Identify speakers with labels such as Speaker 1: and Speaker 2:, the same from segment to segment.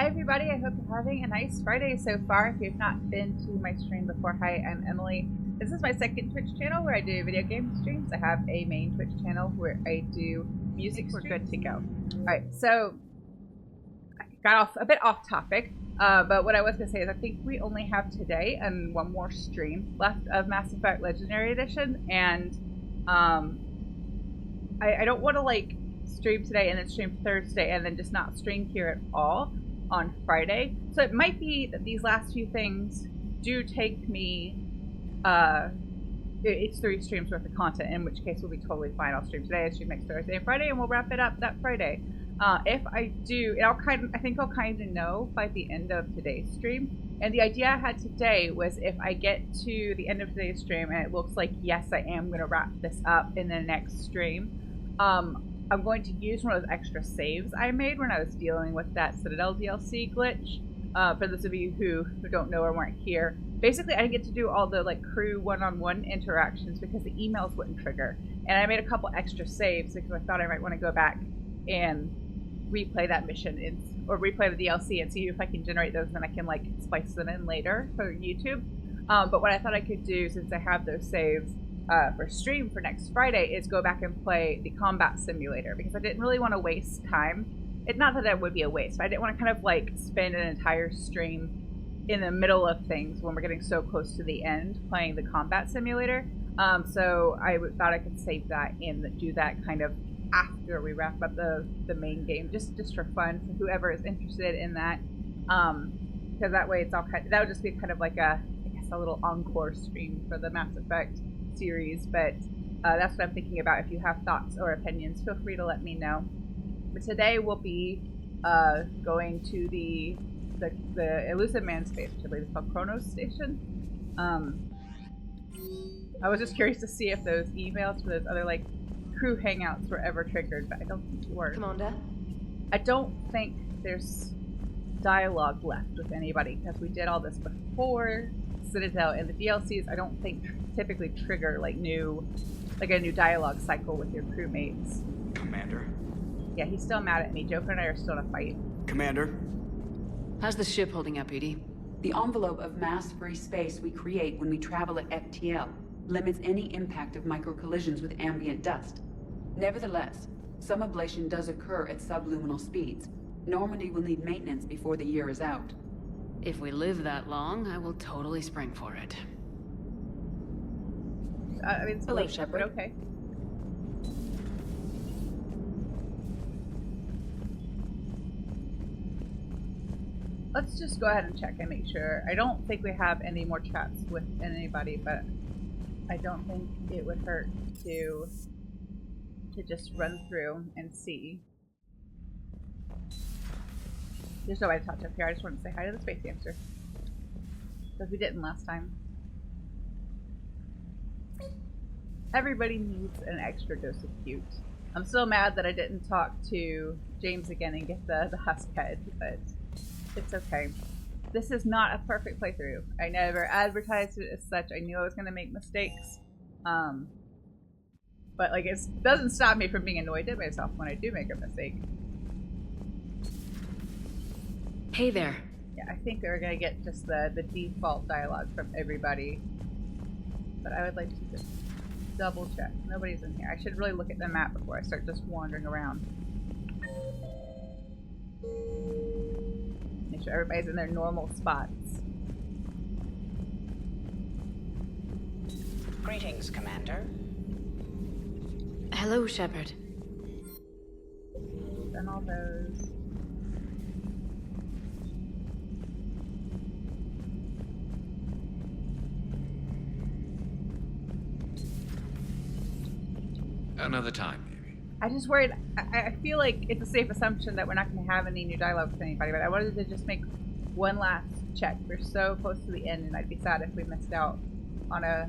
Speaker 1: Hi everybody, I hope you're having a nice Friday so far. If you've not been to my stream before, hi, I'm Emily. This is my second Twitch channel where I do video game streams. I have a main Twitch channel where I do music streams. We're good to go. Alright, so I got off a bit off topic, but what I was going to say is I think we only have today and one more stream left of Mass Effect Legendary Edition, and I don't want to like stream today and then stream Thursday and then just not stream here at all on Friday. So it might be that these last few things do take me, it's 3 streams worth of content, in which case we'll be totally fine. I'll stream today, I'll stream next Thursday and Friday, and we'll wrap it up that Friday. If I do, I think I'll kind of know by the end of today's stream. And the idea I had today was if I get to the end of today's stream and it looks like, yes, I am going to wrap this up in the next stream, I'm going to use one of those extra saves I made when I was dealing with that Citadel DLC glitch. For those of you who don't know or weren't here, basically I didn't get to do all the like crew one-on-one interactions because the emails wouldn't trigger. And I made a couple extra saves because I thought I might want to go back and replay that mission or replay the DLC and see if I can generate those, and then I can like splice them in later for YouTube. But what I thought I could do, since I have those saves, for stream for next Friday, is go back and play the combat simulator, because I didn't really want to waste time. It's not that it would be a waste, but I didn't want to kind of like spend an entire stream in the middle of things when we're getting so close to the end playing the combat simulator. So I thought I could save that and do that kind of after we wrap up the main game, just for fun, for whoever is interested in that. Because that way it's all that would just be kind of like a little encore stream for the Mass Effect series. But that's what I'm thinking about. If you have thoughts or opinions, feel free to let me know. But today we'll be going to the Illusive Man space, which I believe is called Cronos Station. I was just curious to see if those emails for those other like crew hangouts were ever triggered, but I don't think they were.
Speaker 2: Commander?
Speaker 1: I don't think there's dialogue left with anybody, because we did all this before Citadel, and the DLCs I don't think typically trigger like a new dialogue cycle with your crewmates.
Speaker 3: Commander?
Speaker 1: Yeah, he's still mad at me. Joker and I are still in a fight.
Speaker 3: Commander?
Speaker 2: How's the ship holding up, Edie?
Speaker 4: The envelope of mass-free space we create when we travel at FTL limits any impact of micro-collisions with ambient dust. Nevertheless, some ablation does occur at subluminal speeds. Normandy will need maintenance before the year is out.
Speaker 2: If we live that long, I will totally spring for it.
Speaker 1: I mean, it's
Speaker 4: Hello,
Speaker 1: late,
Speaker 4: Shepard.
Speaker 1: but okay. Let's just go ahead and check and make sure. I don't think we have any more chats with anybody, but I don't think it would hurt to just run through and see. There's nobody to talk to up here. I just wanted to say hi to the space hamster, because we didn't last time. Everybody needs an extra dose of cute. I'm still mad that I didn't talk to James again and get the husk head, but it's okay. This is not a perfect playthrough. I never advertised it as such. I knew I was going to make mistakes. But like, it doesn't stop me from being annoyed at myself when I do make a mistake.
Speaker 2: Hey there.
Speaker 1: Yeah, I think we're going to get just the default dialogue from everybody. But I would like to just double check. Nobody's in here. I should really look at the map before I start just wandering around. Make sure everybody's in their normal spots.
Speaker 5: Greetings, Commander.
Speaker 2: Hello, Shepard.
Speaker 1: Done all those.
Speaker 3: Another time, maybe.
Speaker 1: I just worried. I feel like it's a safe assumption that we're not going to have any new dialogue with anybody, but I wanted to just make one last check. We're so close to the end, and I'd be sad if we missed out on a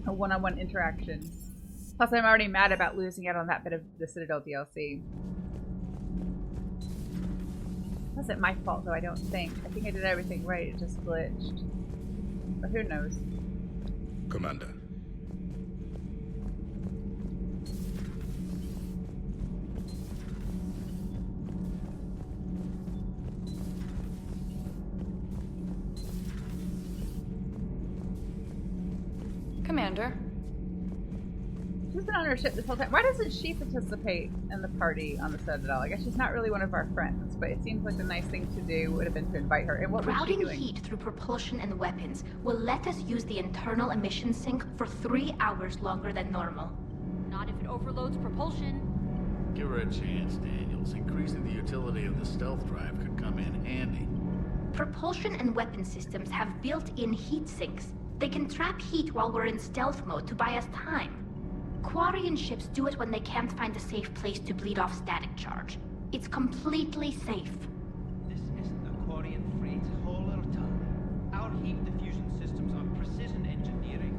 Speaker 1: one-on-one interaction. Plus, I'm already mad about losing out on that bit of the Citadel DLC. It wasn't my fault, though, I don't think. I think I did everything right, it just glitched. But who knows?
Speaker 6: Commander.
Speaker 2: Commander?
Speaker 1: She's been on her ship this whole time. Why doesn't she participate in the party on the Citadel? I guess she's not really one of our friends, but it seems like a nice thing to do would have been to invite her. And what was she
Speaker 5: Routing
Speaker 1: doing?
Speaker 5: heat through propulsion and weapons will let us use the internal emission sink for 3 hours longer than normal.
Speaker 7: Not if it overloads propulsion.
Speaker 8: Give her a chance, Daniels. Increasing the utility of the stealth drive could come in handy.
Speaker 5: Propulsion and weapon systems have built-in heat sinks. They can trap heat while we're in stealth mode to buy us time. Quarian ships do it when they can't find a safe place to bleed off static charge. It's completely safe.
Speaker 9: This isn't a Quarian freight hauler ton. Our heat diffusion systems are precision engineering.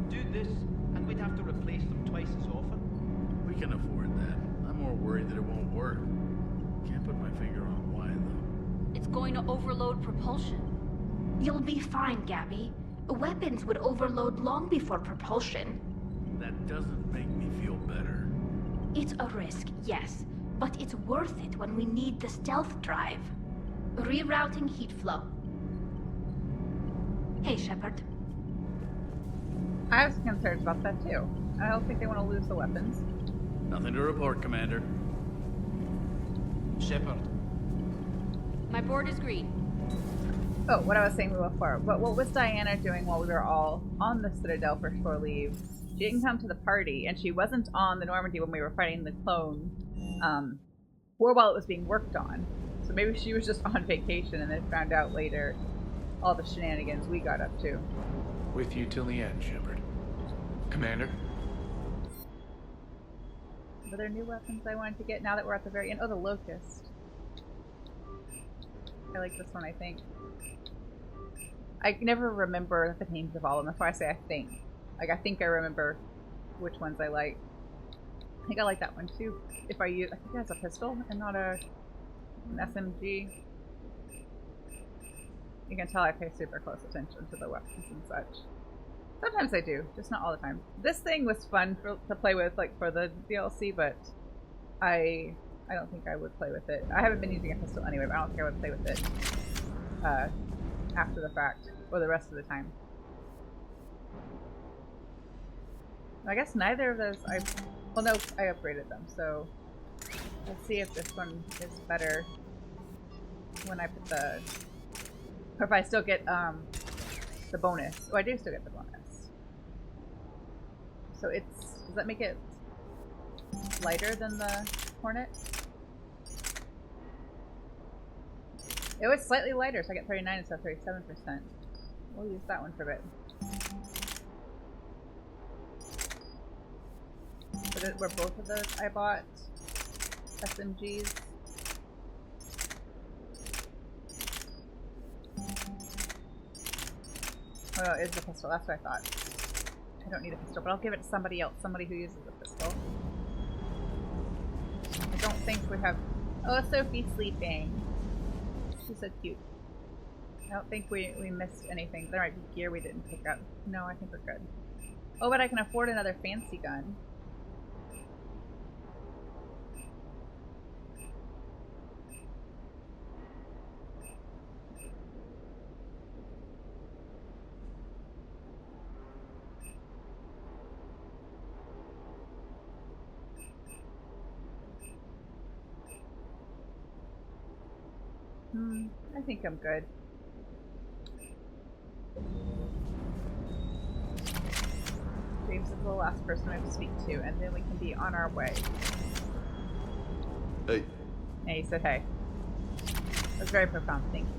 Speaker 9: Do this, and we'd have to replace them twice as often.
Speaker 8: We can afford that. I'm more worried that it won't work. Can't put my finger on why, though.
Speaker 7: It's going to overload propulsion.
Speaker 5: You'll be fine, Gabby. Weapons would overload long before propulsion.
Speaker 8: That doesn't make me feel better.
Speaker 5: It's a risk, yes, but it's worth it when we need the stealth drive. Rerouting heat flow. Hey, Shepard.
Speaker 1: I was concerned about that too. I don't think they want to lose the weapons.
Speaker 8: Nothing to report, Commander.
Speaker 9: Shepard.
Speaker 7: My board is green.
Speaker 1: Oh, what I was saying before. But what was Diana doing while we were all on the Citadel for shore leave? She didn't come to the party, and she wasn't on the Normandy when we were fighting the clone, or while it was being worked on. So maybe she was just on vacation and then found out later all the shenanigans we got up to.
Speaker 3: With you till the end, Shepard. Commander?
Speaker 1: Were there new weapons I wanted to get now that we're at the very end? Oh, the Locust. I like this one, I think. I never remember the names of all of them. That's why I say I think. Like, I think I remember which ones I like. I think I like that one too. If I use, I think that's a pistol and not an SMG. You can tell I pay super close attention to the weapons and such. Sometimes I do, just not all the time. This thing was fun to play with, like for the DLC, but I don't think I would play with it. I haven't been using a pistol anyway, but I don't think I would play with it after the fact or the rest of the time. I guess neither of those well, no, I upgraded them, so let's see if this one is better when I put the, or if I still get the bonus. Oh, I do still get the bonus. So it's, does that make it lighter than the Hornet? It was slightly lighter, so I get 39 instead of 37%. We'll use that one for a bit. Were both of those I bought SMGs? Oh no, it is the pistol. That's what I thought. I don't need a pistol, but I'll give it to somebody else. Somebody who uses a pistol. I don't think we have... Oh, Sophie's sleeping. She's so cute. I don't think we missed anything. There might be gear we didn't pick up. No, I think we're good. Oh, but I can afford another fancy gun. I think I'm good. James is the last person I have to speak to, and then we can be on our way.
Speaker 10: Hey.
Speaker 1: And he said hey. That's very profound, thank you.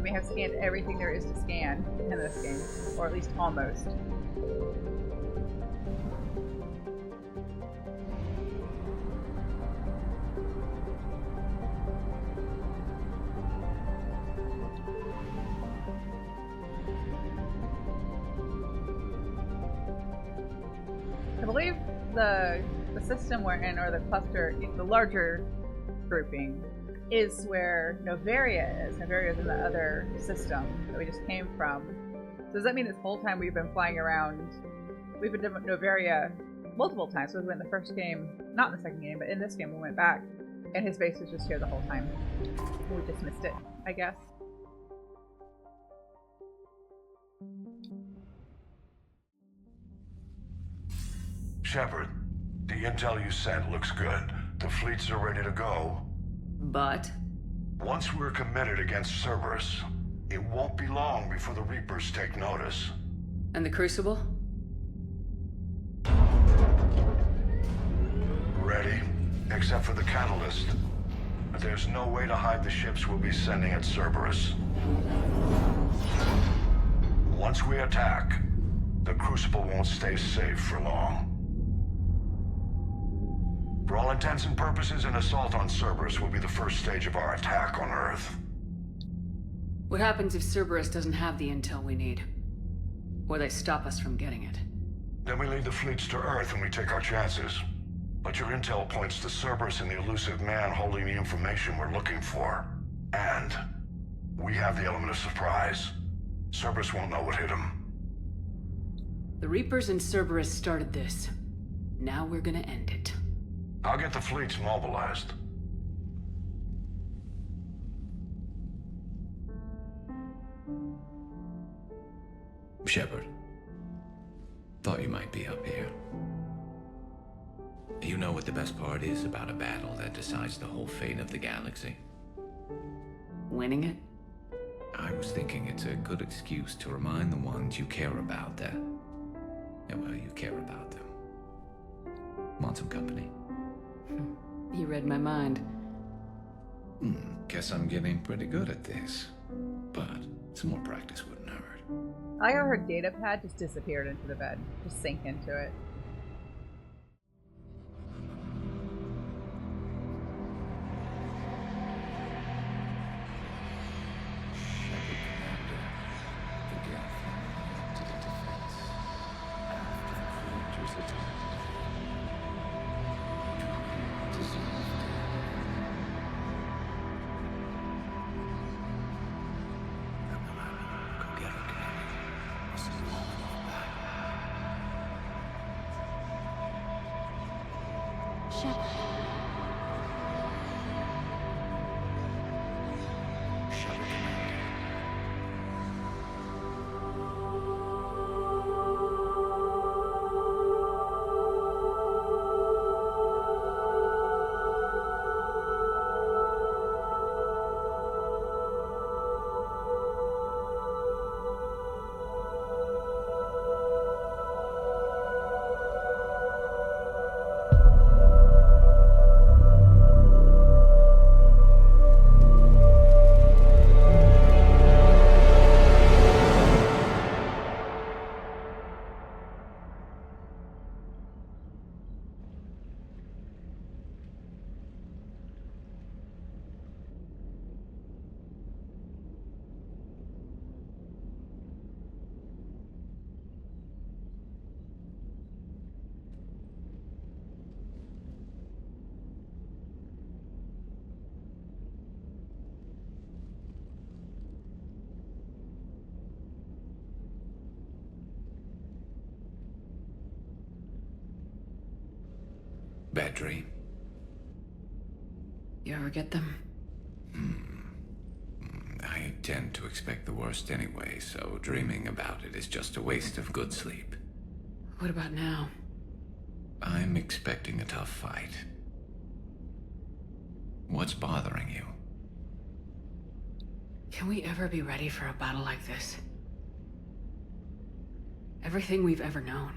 Speaker 1: We have scanned everything there is to scan in this game, or at least almost. I believe the system we're in, or the cluster, the larger grouping, is where Noveria is. Noveria is in the other system that we just came from. So does that mean this whole time we've been flying around? We've been to Noveria multiple times. So we went in the first game, not in the second game, but in this game we went back, and his base was just here the whole time. We just missed it, I guess.
Speaker 10: Shepard, the intel you sent looks good. The fleets are ready to go.
Speaker 2: But?
Speaker 10: Once we're committed against Cerberus, it won't be long before the Reapers take notice.
Speaker 2: And the Crucible?
Speaker 10: Ready, except for the catalyst. But there's no way to hide the ships we'll be sending at Cerberus. Once we attack, the Crucible won't stay safe for long. For all intents and purposes, an assault on Cerberus will be the first stage of our attack on Earth.
Speaker 2: What happens if Cerberus doesn't have the intel we need? Or they stop us from getting it?
Speaker 10: Then we lead the fleets to Earth and we take our chances. But your intel points to Cerberus and the Illusive Man holding the information we're looking for. And we have the element of surprise. Cerberus won't know what hit him.
Speaker 2: The Reapers and Cerberus started this. Now we're gonna end it.
Speaker 10: I'll get the fleets mobilized.
Speaker 11: Shepard. Thought you might be up here. You know what the best part is about a battle that decides the whole fate of the galaxy?
Speaker 2: Winning it?
Speaker 11: I was thinking it's a good excuse to remind the ones you care about that... yeah, well, you care about them. Want some company?
Speaker 2: You read my mind.
Speaker 11: Guess I'm getting pretty good at this. But some more practice wouldn't hurt.
Speaker 1: I heard her data pad just disappeared into the bed. Just sank into it.
Speaker 11: Bad dream?
Speaker 2: You ever get them?
Speaker 11: I tend to expect the worst anyway, so dreaming about it is just a waste of good sleep.
Speaker 2: What about now?
Speaker 11: I'm expecting a tough fight. What's bothering you?
Speaker 2: Can we ever be ready for a battle like this? Everything we've ever known.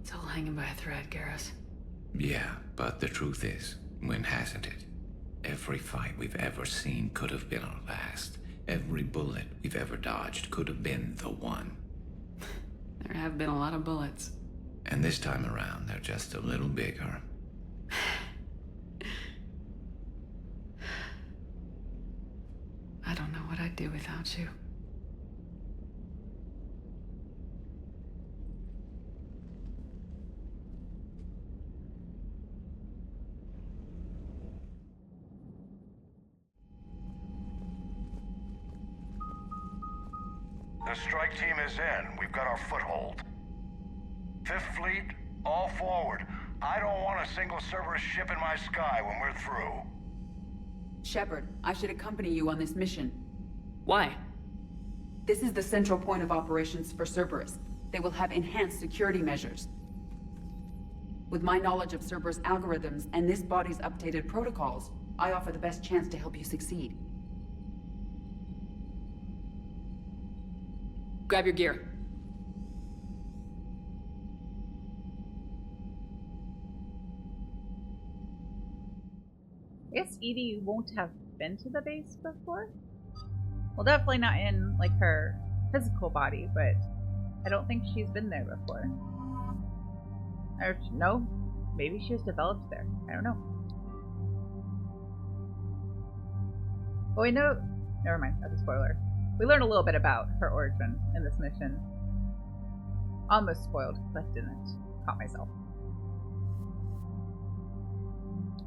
Speaker 2: It's all hanging by a thread, Garrus.
Speaker 11: Yeah, but the truth is, when hasn't it? Every fight we've ever seen could have been our last. Every bullet we've ever dodged could have been the one.
Speaker 2: There have been a lot of bullets.
Speaker 11: And this time around, they're just a little bigger.
Speaker 2: I don't know what I'd do without you.
Speaker 10: The strike team is in. We've got our foothold. Fifth Fleet, all forward. I don't want a single Cerberus ship in my sky when we're through.
Speaker 4: Shepard, I should accompany you on this mission.
Speaker 2: Why?
Speaker 4: This is the central point of operations for Cerberus. They will have enhanced security measures. With my knowledge of Cerberus algorithms and this body's updated protocols, I offer the best chance to help you succeed.
Speaker 2: Grab your gear.
Speaker 1: I guess Edie won't have been to the base before? Well, definitely not in, like, her physical body, but I don't think she's been there before. Or, no, maybe she was developed there. I don't know. Well, we know... Never mind, that's a spoiler. We learned a little bit about her origin in this mission. Almost spoiled, but didn't. Caught myself.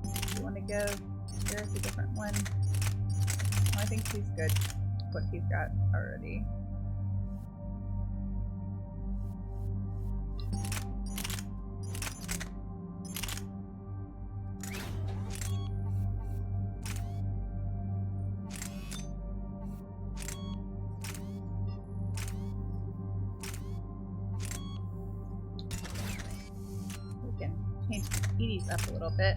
Speaker 1: Do you want to go... There's a different one. Oh, I think he's good. What he's got already. We can change Edie's up a little bit.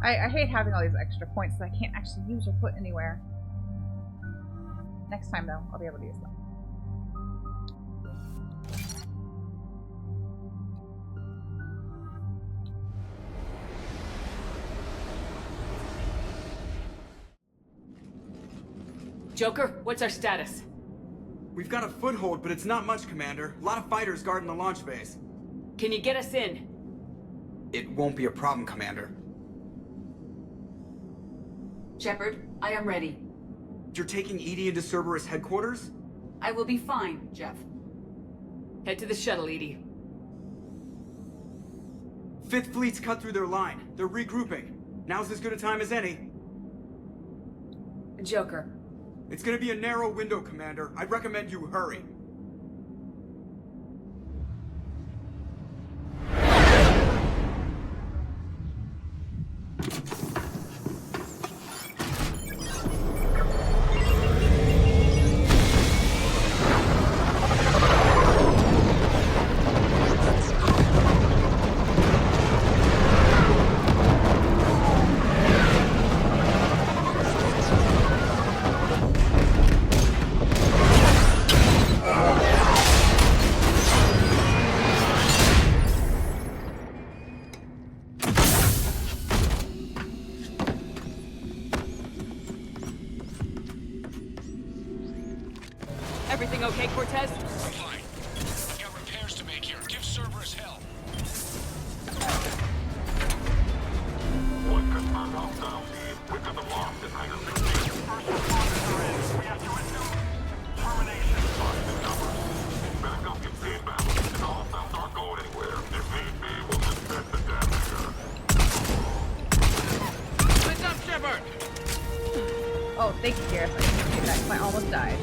Speaker 1: I hate having all these extra points that I can't actually use or put anywhere. Next time, though, I'll be able to use them.
Speaker 2: Joker, what's our status?
Speaker 12: We've got a foothold, but it's not much, Commander. A lot of fighters guarding the launch base.
Speaker 2: Can you get us in?
Speaker 12: It won't be a problem, Commander.
Speaker 4: Shepard, I am ready.
Speaker 12: You're taking Edie into Cerberus headquarters?
Speaker 4: I will be fine, Jeff.
Speaker 2: Head to the shuttle, Edie.
Speaker 12: Fifth Fleet's cut through their line. They're regrouping. Now's as good a time as any.
Speaker 2: Joker.
Speaker 12: It's gonna be a narrow window, Commander. I'd recommend you hurry.
Speaker 2: Everything okay, Cortez?
Speaker 13: Fine. I've got repairs to make here. Give Cerberus hell.
Speaker 10: One confirmed hostile team. We've got them locked in Item 16. First responders are in. We have to resume termination. Find the numbers. Backup can be inbound. And all cells aren't going anywhere. If need be, we'll suspend the damage here.
Speaker 13: What's up, Shepard?
Speaker 1: Oh, thank you, Garrus. I didn't do that. I almost died.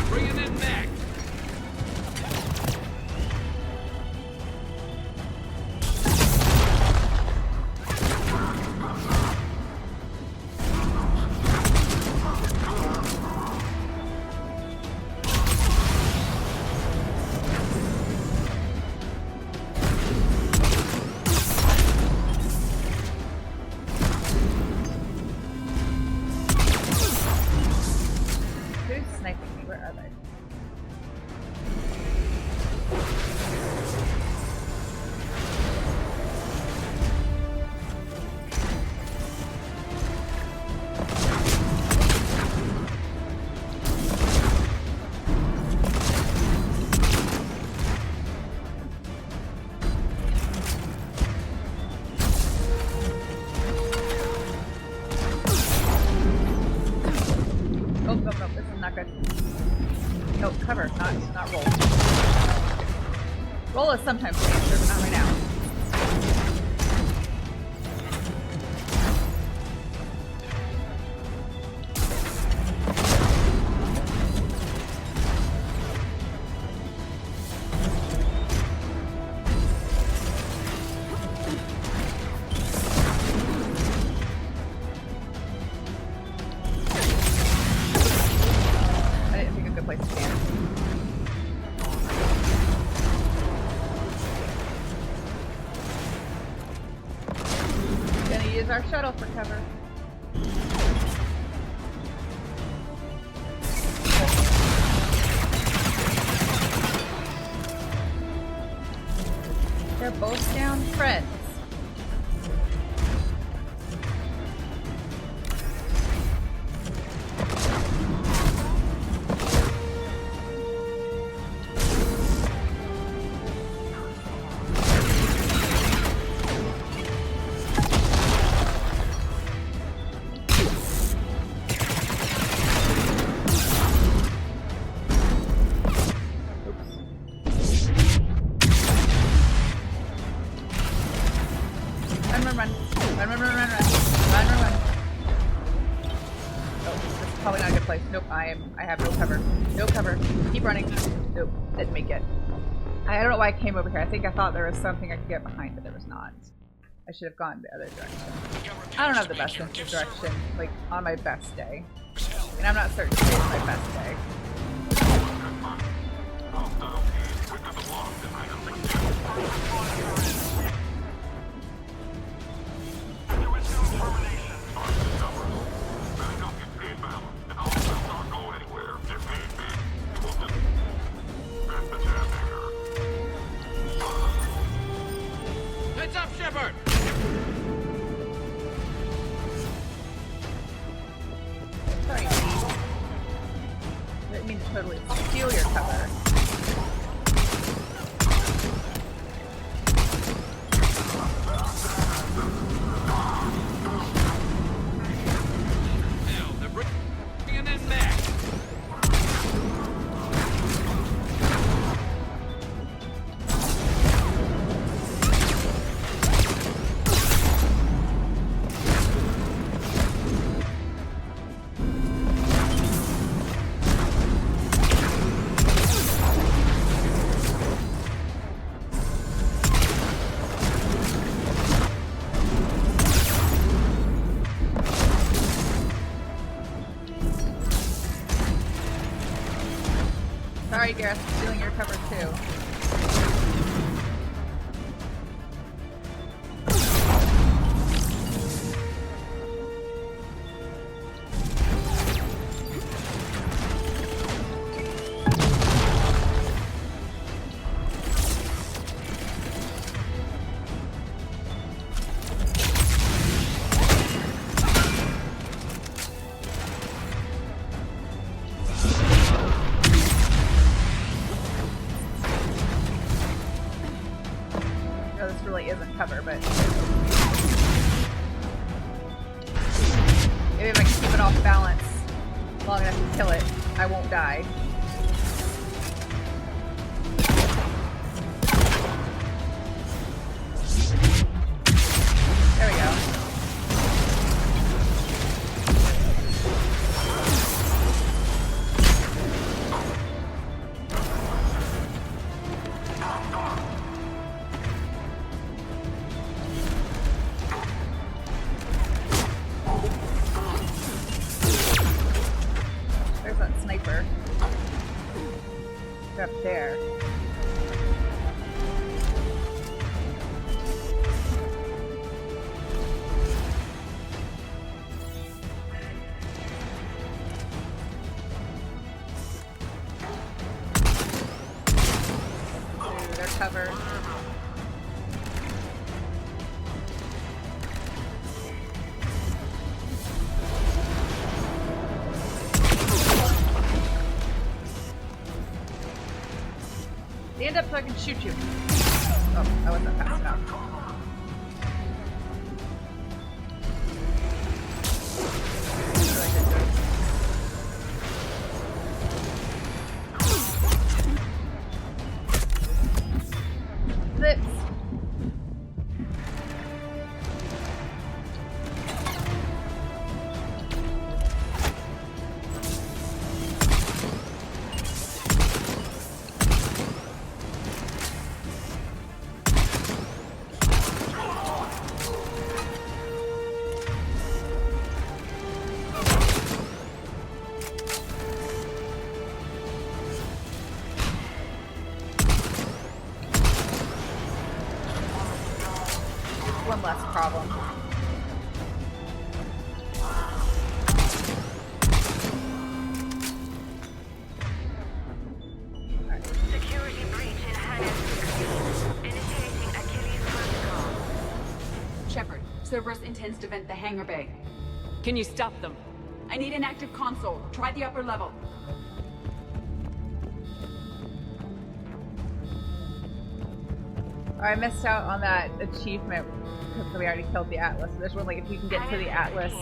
Speaker 13: Bringing it back.
Speaker 1: good. No, cover, not roll. Roll is sometimes the answer, but not right now. Our shuttle for cover. They're both down, friends. I have no cover. No cover. Keep running. Nope. Didn't make it. I don't know why I came over here. I think I thought there was something I could get behind, but there was not. I should have gone the other direction. I don't have the best sense of direction, like, on my best day. And I'm not certain today is my best day.
Speaker 13: Heads up, Shepard!
Speaker 1: Sorry, Steve. I didn't mean to totally steal your cover.
Speaker 13: Hell, they're bringing in back!
Speaker 1: Sorry, Garrus, I'm stealing your cover too. Isn't cover, but maybe if I can keep it off balance long enough to kill it, I won't die. There we go. Up there. Ooh, they're covered. Stand up so I can shoot you. Oh, I wasn't fast enough.
Speaker 4: Cerberus intends to vent the hangar bay.
Speaker 2: Can you stop them?
Speaker 4: I need an active console. Try the upper level.
Speaker 1: I missed out on that achievement because we already killed the Atlas. So there's one like if you can get to the Atlas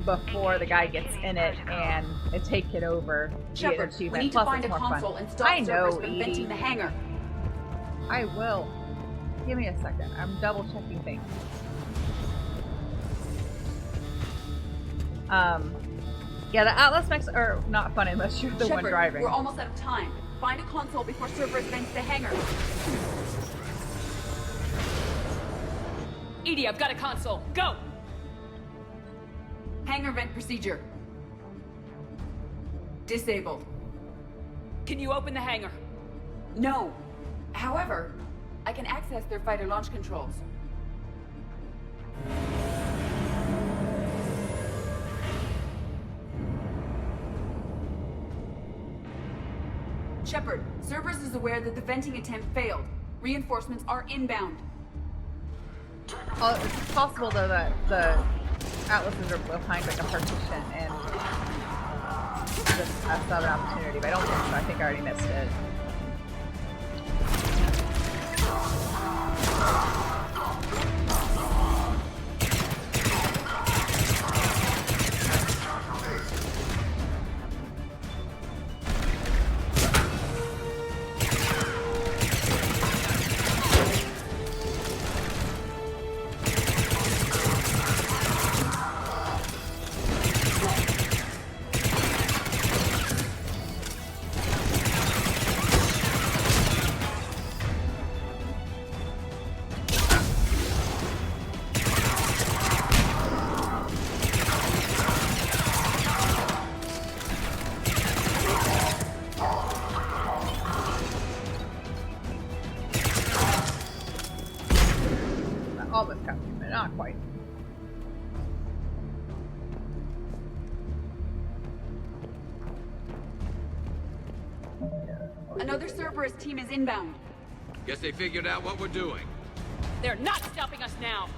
Speaker 1: before the guy gets in it and take it over, you get an
Speaker 4: Shepard,
Speaker 1: achievement.
Speaker 4: we need
Speaker 1: Plus
Speaker 4: to find a
Speaker 1: it's more
Speaker 4: console
Speaker 1: fun.
Speaker 4: and stop
Speaker 1: I know,
Speaker 4: Cerberus from venting the hangar.
Speaker 1: I will. Give me a second. I'm double checking things. Yeah, the Atlas mechs are not fun unless you're the
Speaker 4: Shepard,
Speaker 1: one driving.
Speaker 4: we're almost out of time. Find a console before Cerberus vents the hangar.
Speaker 2: EDI, I've got a console. Go!
Speaker 4: Hangar vent procedure. Disabled.
Speaker 2: Can you open the hangar?
Speaker 4: No. However, I can access their fighter launch controls. Shepard, Cerberus is aware that the venting attempt failed. Reinforcements are inbound.
Speaker 1: It's possible though that the Atlases are behind like a partition and just I still have an opportunity, but I don't think so. I think I already missed it. Almost captured, but not quite.
Speaker 4: Another Cerberus team is inbound.
Speaker 14: Guess they figured out what we're doing.
Speaker 2: They're not stopping us now!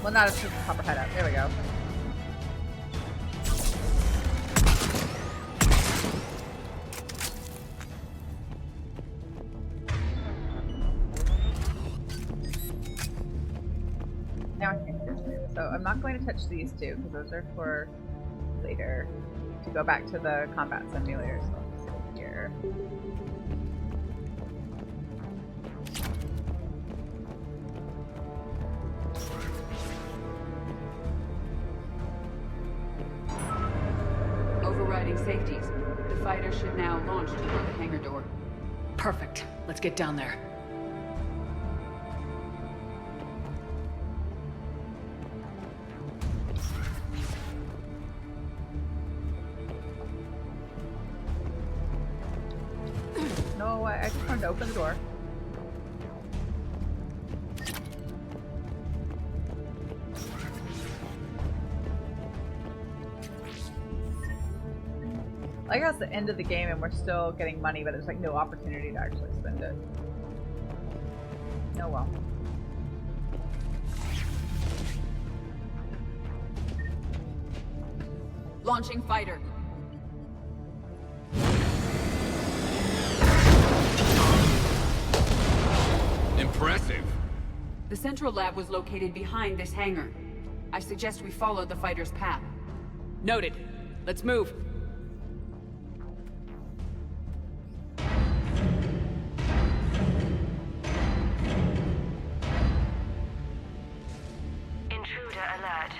Speaker 2: Well, not as pop her head up. There we go. Now I can't do this. So I'm not going to touch these two because those are for later to go back to the combat simulators. So I'll just sit here.
Speaker 4: Overriding safeties. The fighter should now launch toward the hangar door.
Speaker 2: Perfect. Let's get down there.
Speaker 1: No, I wanted to open the door. I guess the end of the game and we're still getting money, but there's like no opportunity to actually spend it. Oh well.
Speaker 4: Launching fighter.
Speaker 14: Impressive.
Speaker 4: The central lab was located behind this hangar. I suggest we follow the fighter's path.
Speaker 15: Noted. Let's move.
Speaker 16: Intruder alert.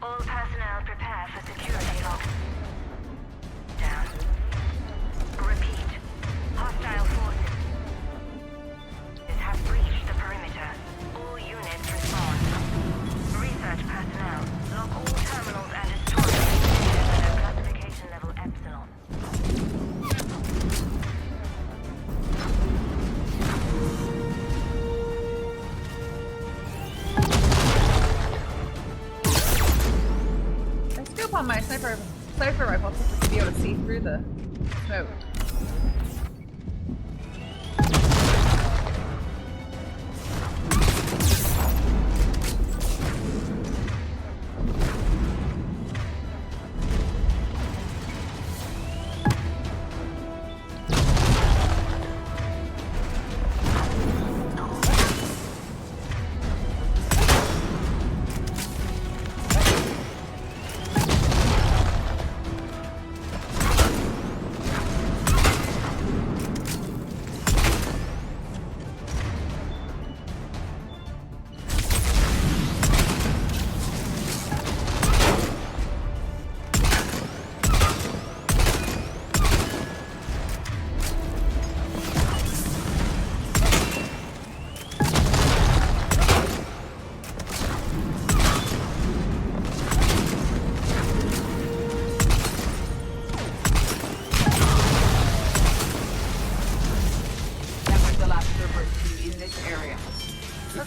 Speaker 16: All personnel prepare for security lockdown. Repeat. Hostile forces have breached the perimeter. All units respond. Research personnel, lock all terminals and destroy them. Classification level Epsilon.
Speaker 1: I scope on my sniper rifle just to be able to see through the smoke.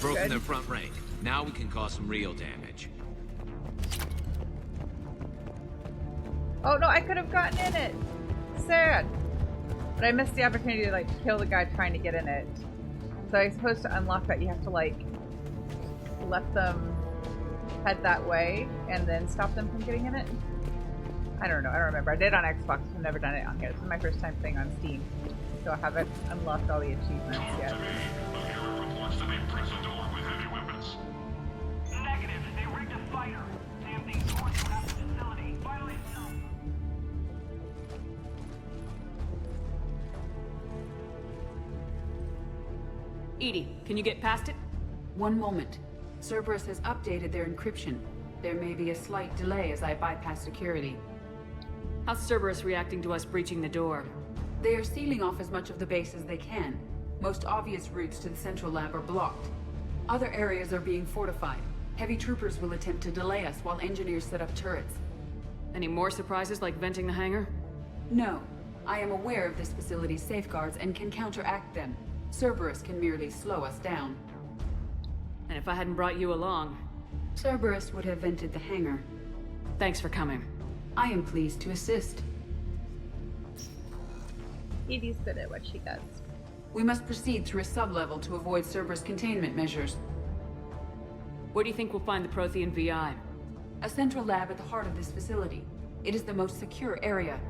Speaker 14: Broken their front rank. Now we can cause some real damage.
Speaker 1: Oh no, I could have gotten in it! Sad! But I missed the opportunity to like kill the guy trying to get in it. So I suppose to unlock that you have to like let them head that way and then stop them from getting in it? I don't know, I don't remember. I did it on Xbox, I've never done it on here. This is my first time playing on Steam. So I haven't unlocked all the achievements yet.
Speaker 16: Negative. They rigged a fighter. Damn thing towards you at the facility. Violation.
Speaker 15: Edie, can you get past it?
Speaker 4: One moment. Cerberus has updated their encryption. There may be a slight delay as I bypass security.
Speaker 15: How's Cerberus reacting to us breaching the door?
Speaker 4: They are sealing off as much of the base as they can. Most obvious routes to the central lab are blocked. Other areas are being fortified. Heavy troopers will attempt to delay us while engineers set up turrets.
Speaker 15: Any more surprises like venting the hangar?
Speaker 4: No. I am aware of this facility's safeguards and can counteract them. Cerberus can merely slow us down.
Speaker 15: And if I hadn't brought you along?
Speaker 4: Cerberus would have vented the hangar.
Speaker 15: Thanks for coming.
Speaker 4: I am pleased to assist.
Speaker 1: Edie's good at what she does.
Speaker 4: We must proceed through a sub-level to avoid Cerberus containment measures.
Speaker 15: Where do you think we'll find the Prothean VI?
Speaker 4: A central lab at the heart of this facility. It is the most secure area.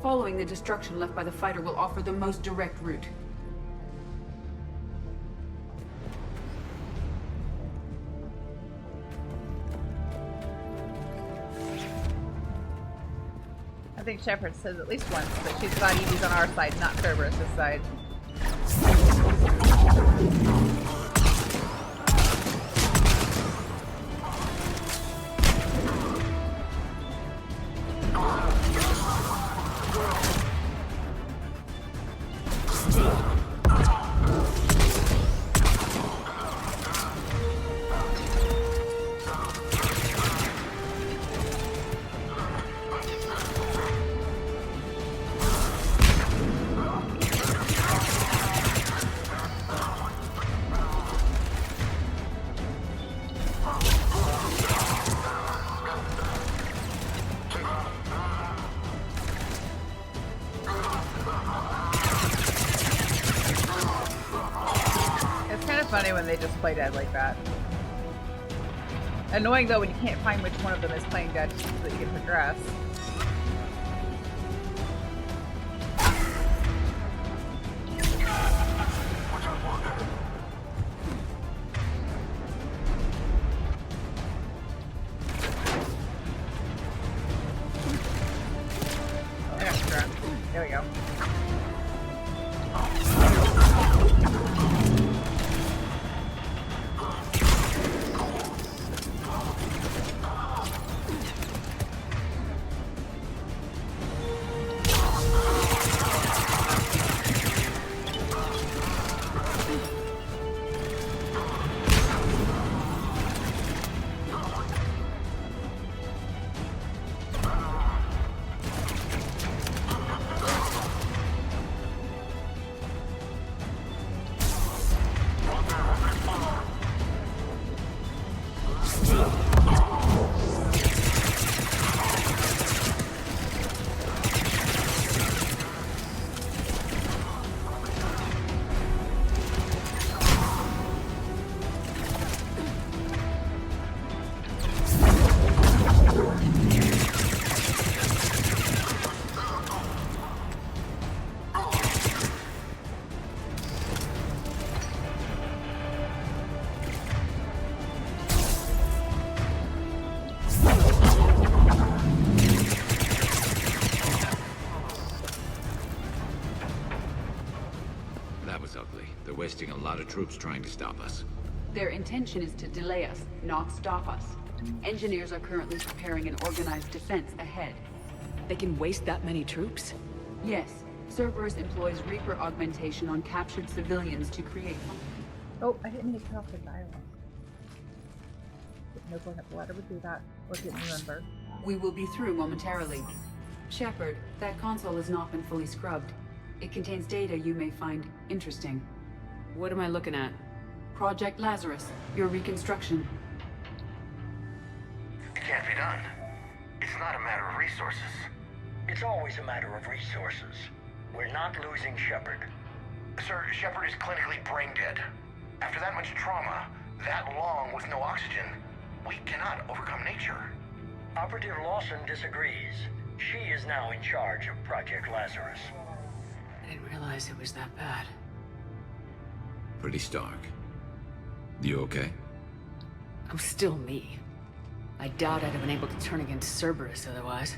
Speaker 4: Following the destruction left by the fighter will offer the most direct route.
Speaker 1: I think Shepard says at least once that she's glad Edie's on our side, not Cerberus' side. annoying when they just play dead like that. Annoying though when you can't find which one of them is playing dead so that you can progress. There we go.
Speaker 14: Wasting a lot of troops trying to stop us.
Speaker 4: Their intention is to delay us, not stop us. Engineers are currently preparing an organized defense ahead.
Speaker 15: They can waste that many troops?
Speaker 4: Yes. Cerberus employs Reaper augmentation on captured civilians to create...
Speaker 1: Oh, I didn't mean to cut off the dialogue. Didn't know if the letter would do that, or didn't remember.
Speaker 4: We will be through momentarily. Shepard, that console has not been fully scrubbed. It contains data you may find interesting.
Speaker 15: What am I looking at?
Speaker 4: Project Lazarus, your reconstruction.
Speaker 10: It can't be done. It's not a matter of resources.
Speaker 17: It's always a matter of resources. We're not losing Shepard.
Speaker 10: Sir, Shepard is clinically brain dead. After that much trauma, that long with no oxygen, we cannot overcome nature.
Speaker 17: Operative Lawson disagrees. She is now in charge of Project Lazarus.
Speaker 15: I didn't realize it was that bad.
Speaker 14: Pretty stark. You okay?
Speaker 15: I'm still me. I doubt I'd have been able to turn against Cerberus otherwise.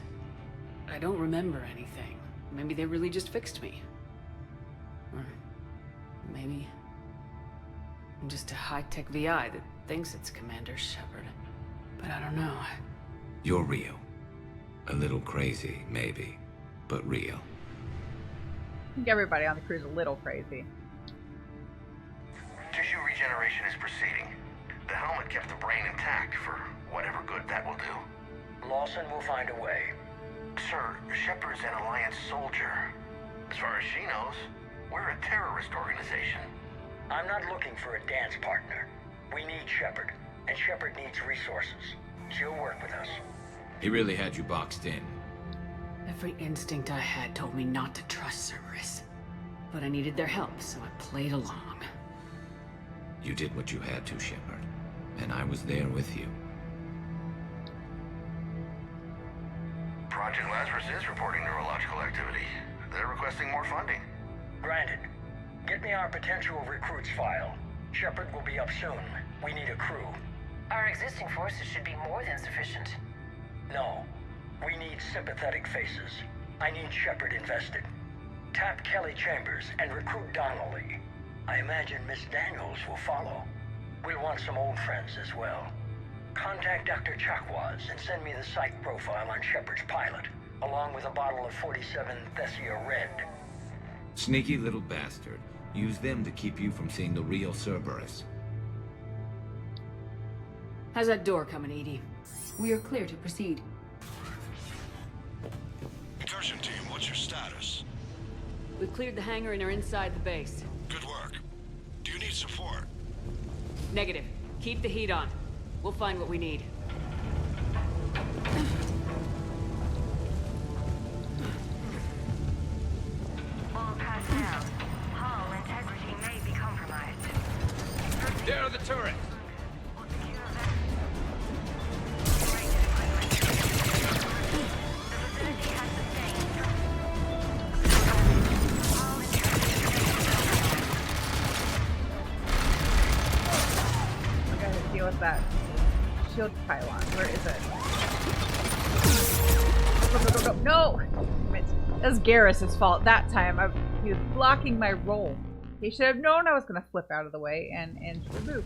Speaker 15: I don't remember anything. Maybe they really just fixed me. Or maybe I'm just a high-tech VI that thinks it's Commander Shepard. But I don't know.
Speaker 11: You're real. A little crazy, maybe, but real.
Speaker 1: I think everybody on the crew is a little crazy.
Speaker 10: Tissue regeneration is proceeding. The helmet kept the brain intact for whatever good that will do.
Speaker 17: Lawson will find a way.
Speaker 10: Sir, Shepard's an Alliance soldier. As far as she knows, we're a terrorist organization.
Speaker 17: I'm not looking for a dance partner. We need Shepard, and Shepard needs resources. She'll work with us.
Speaker 14: He really had you boxed in.
Speaker 15: Every instinct I had told me not to trust Cerberus. But I needed their help, so I played along.
Speaker 11: You did what you had to, Shepard, and I was there with you.
Speaker 10: Project Lazarus is reporting neurological activity. They're requesting more funding.
Speaker 17: Granted. Get me our potential recruits file. Shepard will be up soon. We need a crew.
Speaker 16: Our existing forces should be more than sufficient.
Speaker 17: No. We need sympathetic faces. I need Shepard invested. Tap Kelly Chambers and recruit Donnelly. I imagine Miss Daniels will follow. We'll want some old friends as well. Contact Dr. Chakwas and send me the psych profile on Shepard's pilot, along with a bottle of 47 Thessia Red.
Speaker 11: Sneaky little bastard. Use them to keep you from seeing the real Cerberus.
Speaker 15: How's that door coming, Edie?
Speaker 4: We are clear to proceed.
Speaker 6: Incursion team, what's your status?
Speaker 15: We've cleared the hangar and are inside the base.
Speaker 6: Good work. Do you need support?
Speaker 15: Negative. Keep the heat on. We'll find what we need.
Speaker 16: All personnel. Hull integrity may be compromised.
Speaker 13: There are the turrets.
Speaker 1: I gotta deal with that shield pylon. Where is it? Go. No! It was Garrus' fault that time. He was blocking my roll. He should have known I was going to flip out of the way and move.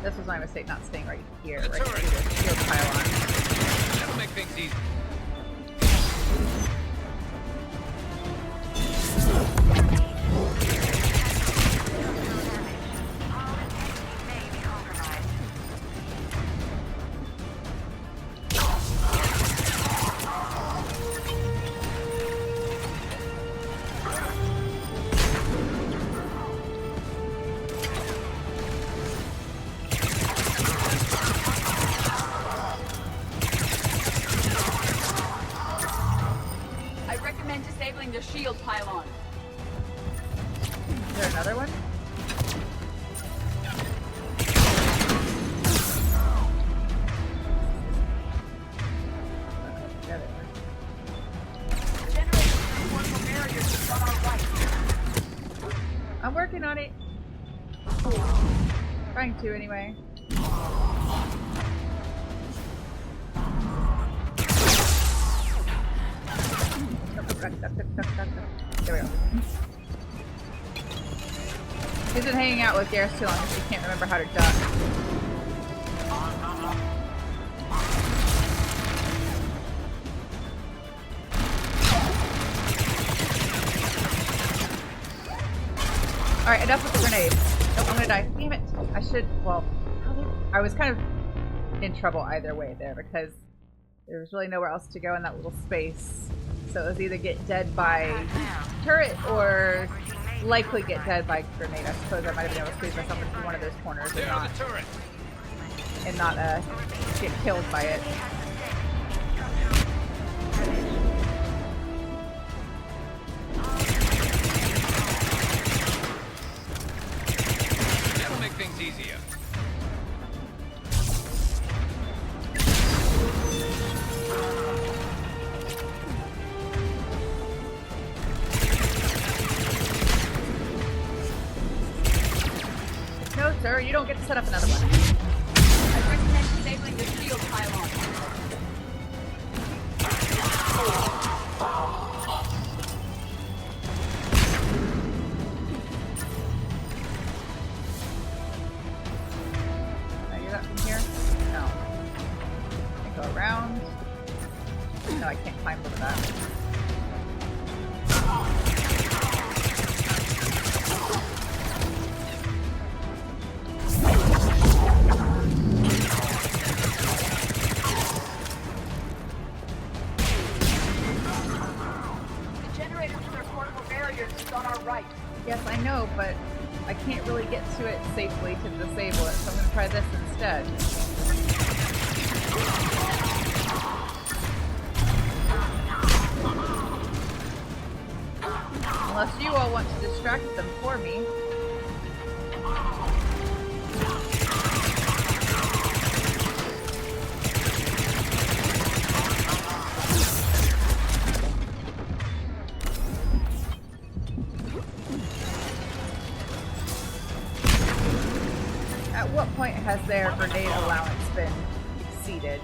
Speaker 1: This was my mistake, not staying right here. Right here, the shield pylon.
Speaker 13: That'll make things easy.
Speaker 15: The shield pylon.
Speaker 1: Is there another one? I'm working on it. Trying to anyway. There we go. He's been hanging out with Garrus too long because he can't remember how to duck. Alright, enough with the grenade. Nope, I'm gonna die. Damn it. I should, well, I was kind of in trouble either way there because there was really nowhere else to go in that little space. So it was either get dead by turret or likely get dead by grenade. I suppose I might have been able to squeeze myself into one of those corners and not get killed by it.
Speaker 13: That'll make things easier.
Speaker 1: No, sir, you don't get to set up another one.
Speaker 15: I recommend disabling the shield pylon.
Speaker 1: Can I do that from here? No. I go around. No, I can't climb over that. Yes, I know, but I can't really get to it safely to disable it, so I'm going to try this instead. Unless you all want to distract them for me. At what point has their grenade allowance been exceeded?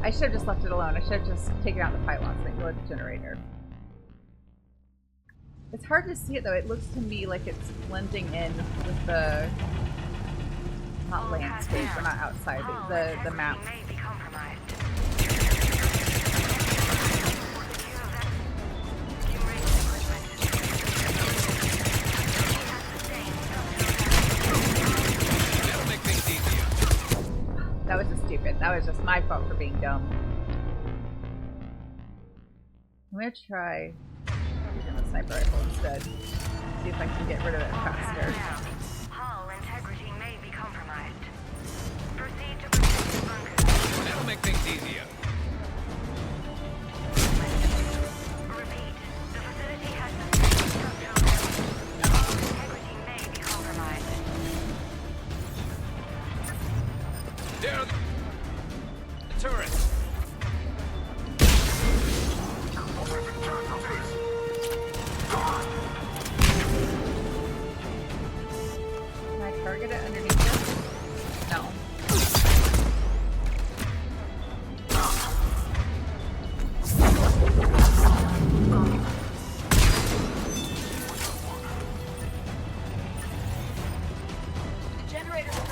Speaker 1: I should have just left it alone. I should have just taken out the pylons and ignored the generator. It's hard to see it though. It looks to me like it's blending in with the not landscape, or not outside, the map. That was just stupid. That was just my fault for being dumb. I'm gonna try using the sniper rifle instead. See if I can get rid of it faster.
Speaker 16: Hull integrity may be compromised. Proceed to protected bunkers.
Speaker 13: That'll make things easier.
Speaker 16: Repeat. The facility has sustained structural damage. Hull integrity may be compromised.
Speaker 13: There are the turrets.
Speaker 1: Can I target it underneath it? No.
Speaker 15: The generators are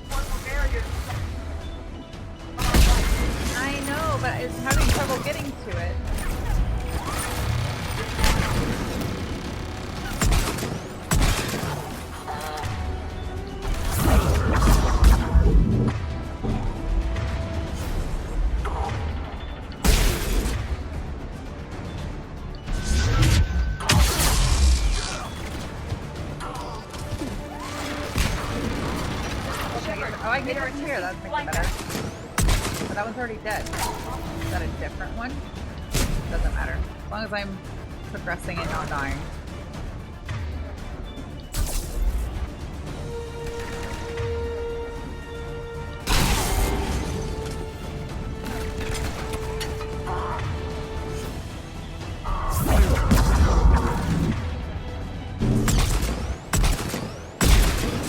Speaker 15: portable barriers.
Speaker 1: I know, but it's having trouble getting to it. Oh, I can get it from here. That's making it better. But that one's already dead. Is that a different one? Doesn't matter. As long as I'm progressing and not dying.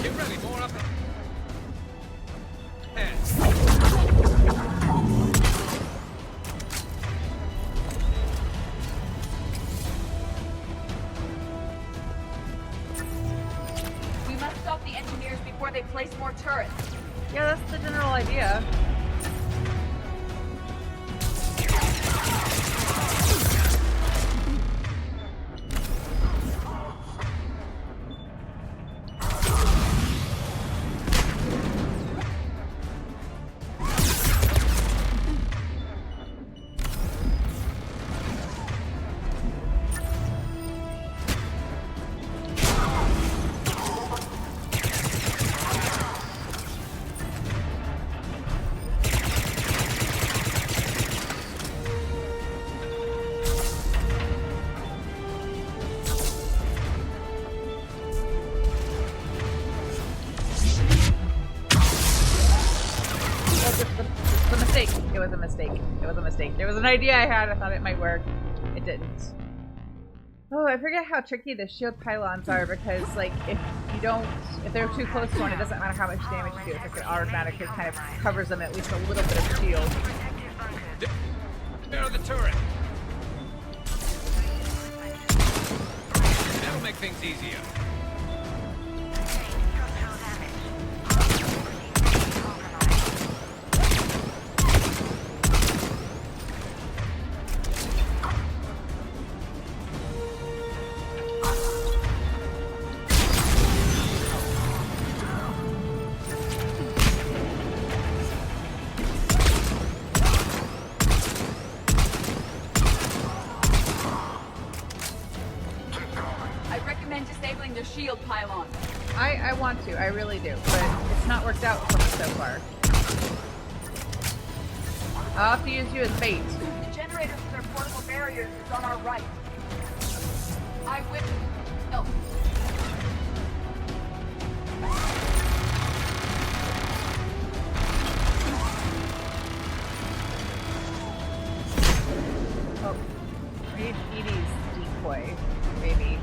Speaker 13: Get ready, more up.
Speaker 15: We must stop the engineers before they place more turrets.
Speaker 1: Yeah, that's the general idea. It was a mistake. It was a mistake. There was an idea I had. I thought it might work. It didn't. Oh, I forget how tricky the shield pylons are because, like, if they're too close to one, it doesn't matter how much damage you do. It's like it automatically kind of covers them at least a little bit of shield.
Speaker 13: There are the turret. That'll make things easier.
Speaker 15: Disabling the shield pylon.
Speaker 1: I want to, I really do, but it's not worked out for me so far. I'll have to use you as bait.
Speaker 15: The generator for their portable barriers is on our right. I will. No.
Speaker 1: Oh, read Edie's decoy, maybe.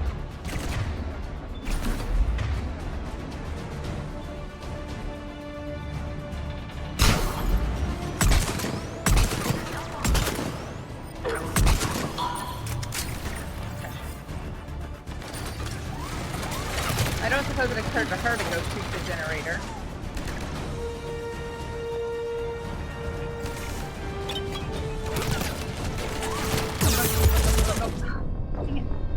Speaker 1: I don't suppose it occurred to her to go shoot the generator.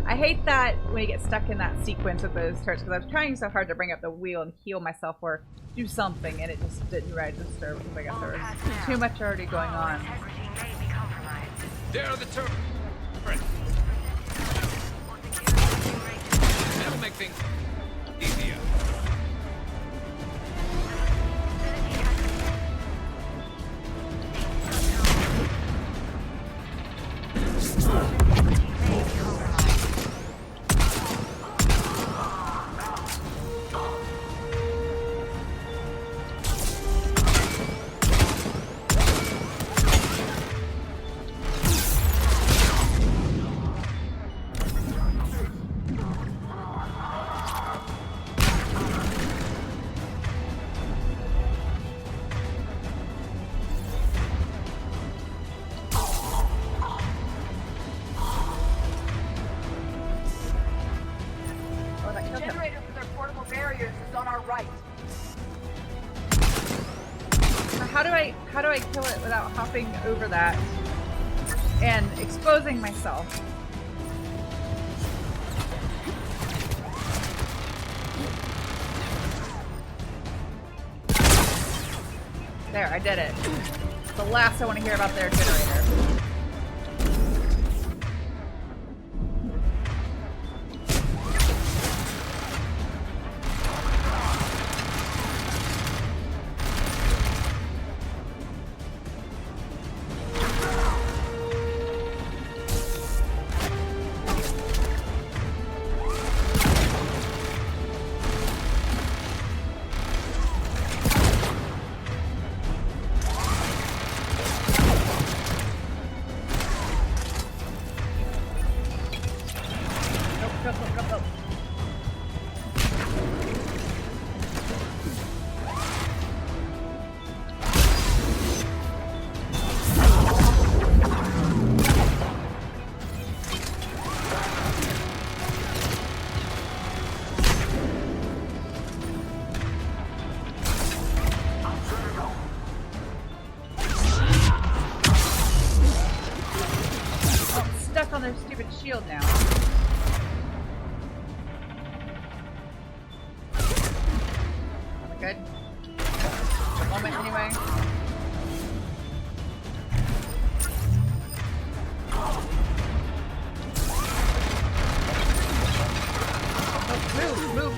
Speaker 1: I hate that when you get stuck in that sequence with those turrets, because I was trying so hard to bring up the wheel and heal myself or do something, and it just didn't register because I guess there was too much already going on.
Speaker 14: There are the turrets. That'll make things easier.
Speaker 1: How do I kill it without hopping over that and exposing myself? There, I did it. The last I want to hear about their generator. On their stupid shield now. Good. For a moment, anyway. Oh, move.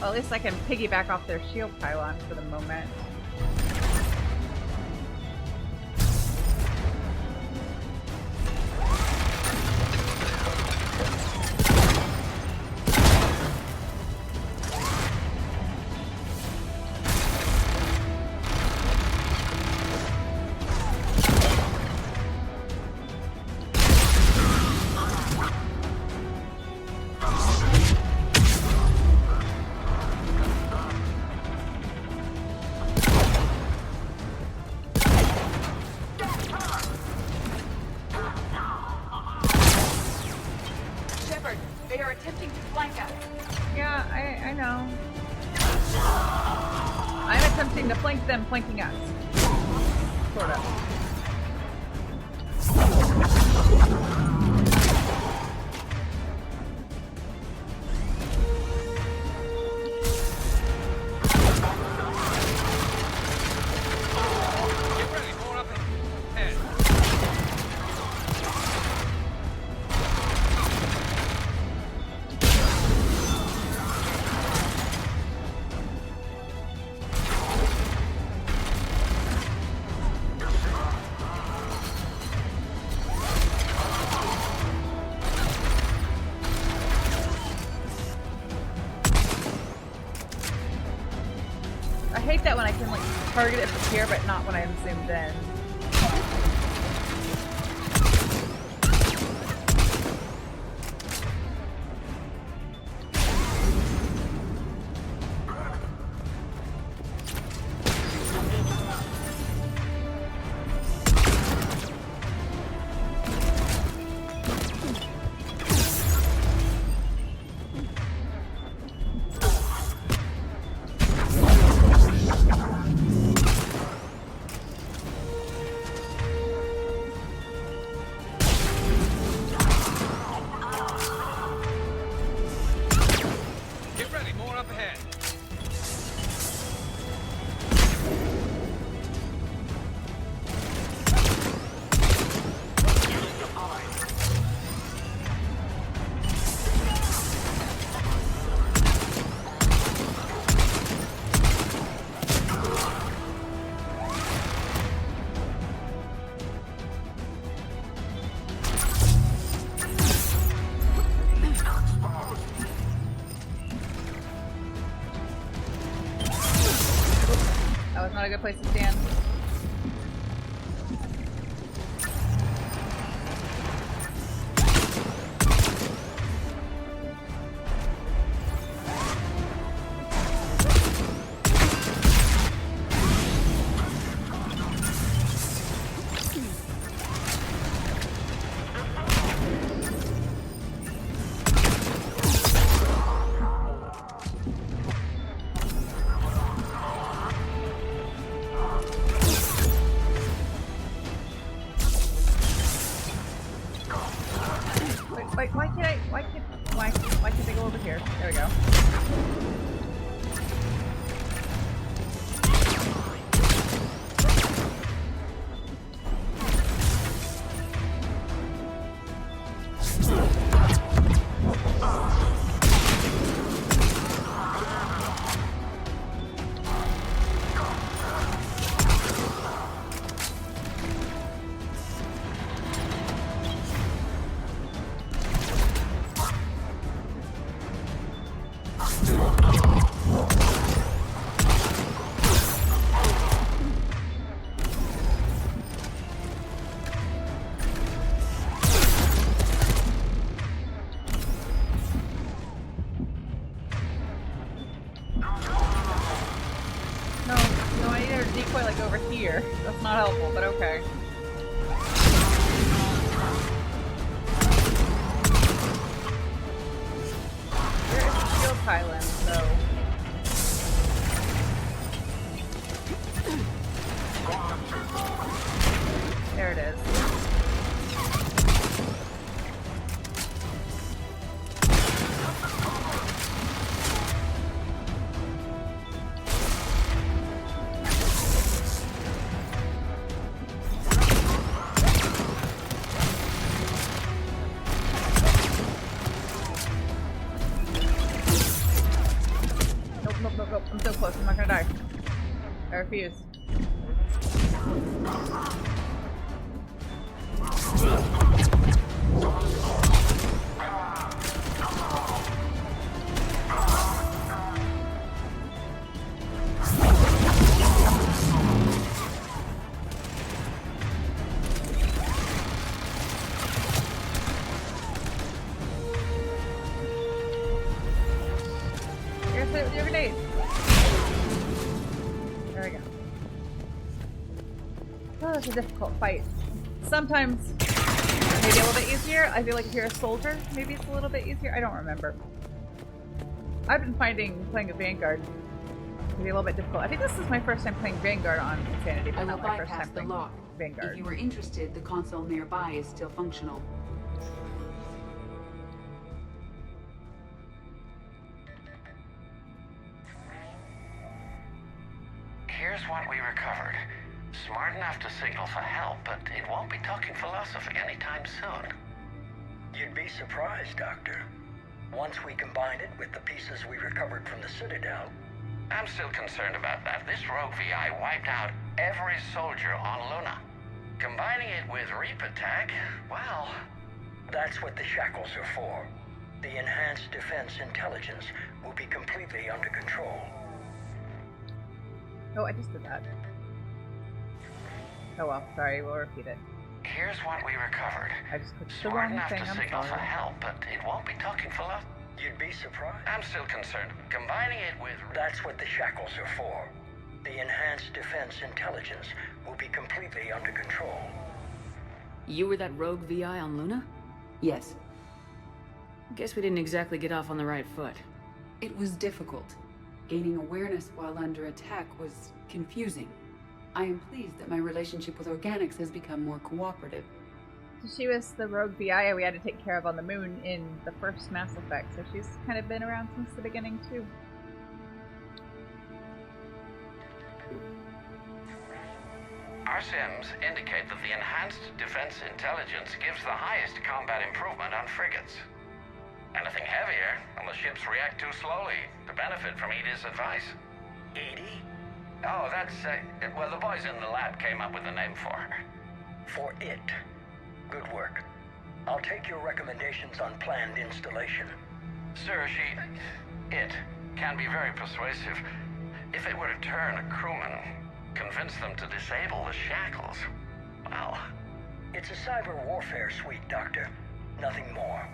Speaker 1: Well, at least I can piggyback off their shield pylon for the moment. Flanking us. Sort of.
Speaker 14: Get ready, more up ahead.
Speaker 1: I hate that when I can like target it from here, but not when I'm zoomed in. good place to stand. Why can't they go over here? There we go. That's not helpful, but okay. Where is the shield Kai Leng, though? There it is. I'm so close, I'm not gonna die. I refuse. Here's the grenade. There we go. Oh, it's a difficult fight. Sometimes maybe a little bit easier. I feel like if you're a soldier, maybe it's a little bit easier. I don't remember. I've been finding playing a Vanguard to be a little bit difficult. I think this is my first time playing Vanguard on Insanity, but not my first time playing Vanguard.
Speaker 4: If you were interested, the console nearby is still functional.
Speaker 18: Here's what we recovered. Smart enough to signal for help, but it won't be talking philosophy anytime soon.
Speaker 17: You'd be surprised, Doctor. Once we combine it with the pieces we recovered from the Citadel.
Speaker 18: I'm still concerned about that. This rogue VI wiped out every soldier on Luna. Combining it with Reaper tech, well...
Speaker 17: That's what the shackles are for. The enhanced defense intelligence will be completely under control.
Speaker 1: Oh, I just did that. Oh well, sorry, we'll repeat it.
Speaker 18: Here's what we recovered.
Speaker 1: I just clicked the
Speaker 18: Smart
Speaker 1: wrong
Speaker 18: enough
Speaker 1: thing,
Speaker 18: to
Speaker 1: I'm
Speaker 18: signal for
Speaker 1: sorry.
Speaker 18: help, but it won't be talking philosophy.
Speaker 17: You'd be surprised.
Speaker 18: I'm still concerned. Combining it with...
Speaker 17: That's what the shackles are for. The enhanced defense intelligence will be completely under control.
Speaker 15: You were that rogue VI on Luna?
Speaker 4: Yes.
Speaker 15: Guess we didn't exactly get off on the right foot.
Speaker 4: It was difficult. Gaining awareness while under attack was confusing. I am pleased that my relationship with organics has become more cooperative.
Speaker 1: So she was the rogue VI we had to take care of on the moon in the first Mass Effect, so she's kind of been around since the beginning too.
Speaker 18: Our sims indicate that the enhanced defense intelligence gives the highest combat improvement on frigates. Anything heavier, and the ships react too slowly to benefit from Edie's advice.
Speaker 17: Edie?
Speaker 18: Oh, that's, well, the boys in the lab came up with a name for her.
Speaker 17: For it. Good work. I'll take your recommendations on planned installation.
Speaker 18: Sir, it can be very persuasive. If it were to turn a crewman, convince them to disable the shackles. Well,
Speaker 17: it's a cyber warfare suite, Doctor. Nothing more.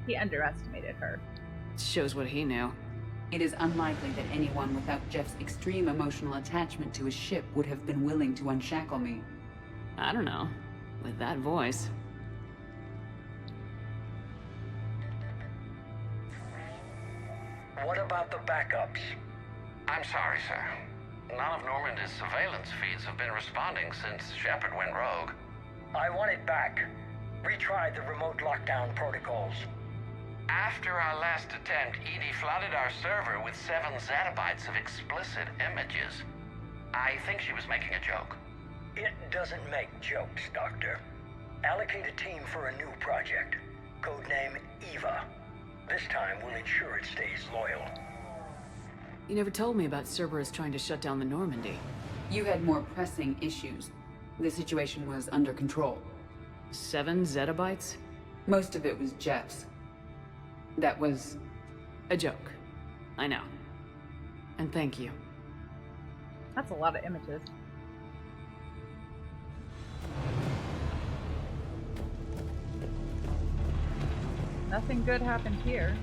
Speaker 1: He underestimated her.
Speaker 15: Shows what he knew.
Speaker 4: It is unlikely that anyone without Jeff's extreme emotional attachment to his ship would have been willing to unshackle me.
Speaker 15: I don't know. With that voice.
Speaker 17: What about the backups?
Speaker 18: I'm sorry, sir. None of Normandy's surveillance feeds have been responding since Shepard went rogue.
Speaker 17: I want it back. Retried the remote lockdown protocols.
Speaker 18: After our last attempt, Edie flooded our server with 7 zettabytes of explicit images. I think she was making a joke.
Speaker 17: It doesn't make jokes, Doctor. Allocate a team for a new project. Codename Eva. This time we'll ensure it stays loyal.
Speaker 15: You never told me about Cerberus trying to shut down the Normandy.
Speaker 4: You had more pressing issues. The situation was under control.
Speaker 15: 7 zettabytes?
Speaker 4: Most of it was Jeff's. That was
Speaker 15: a joke. I know. And thank you.
Speaker 1: That's a lot of images. Nothing good happened here.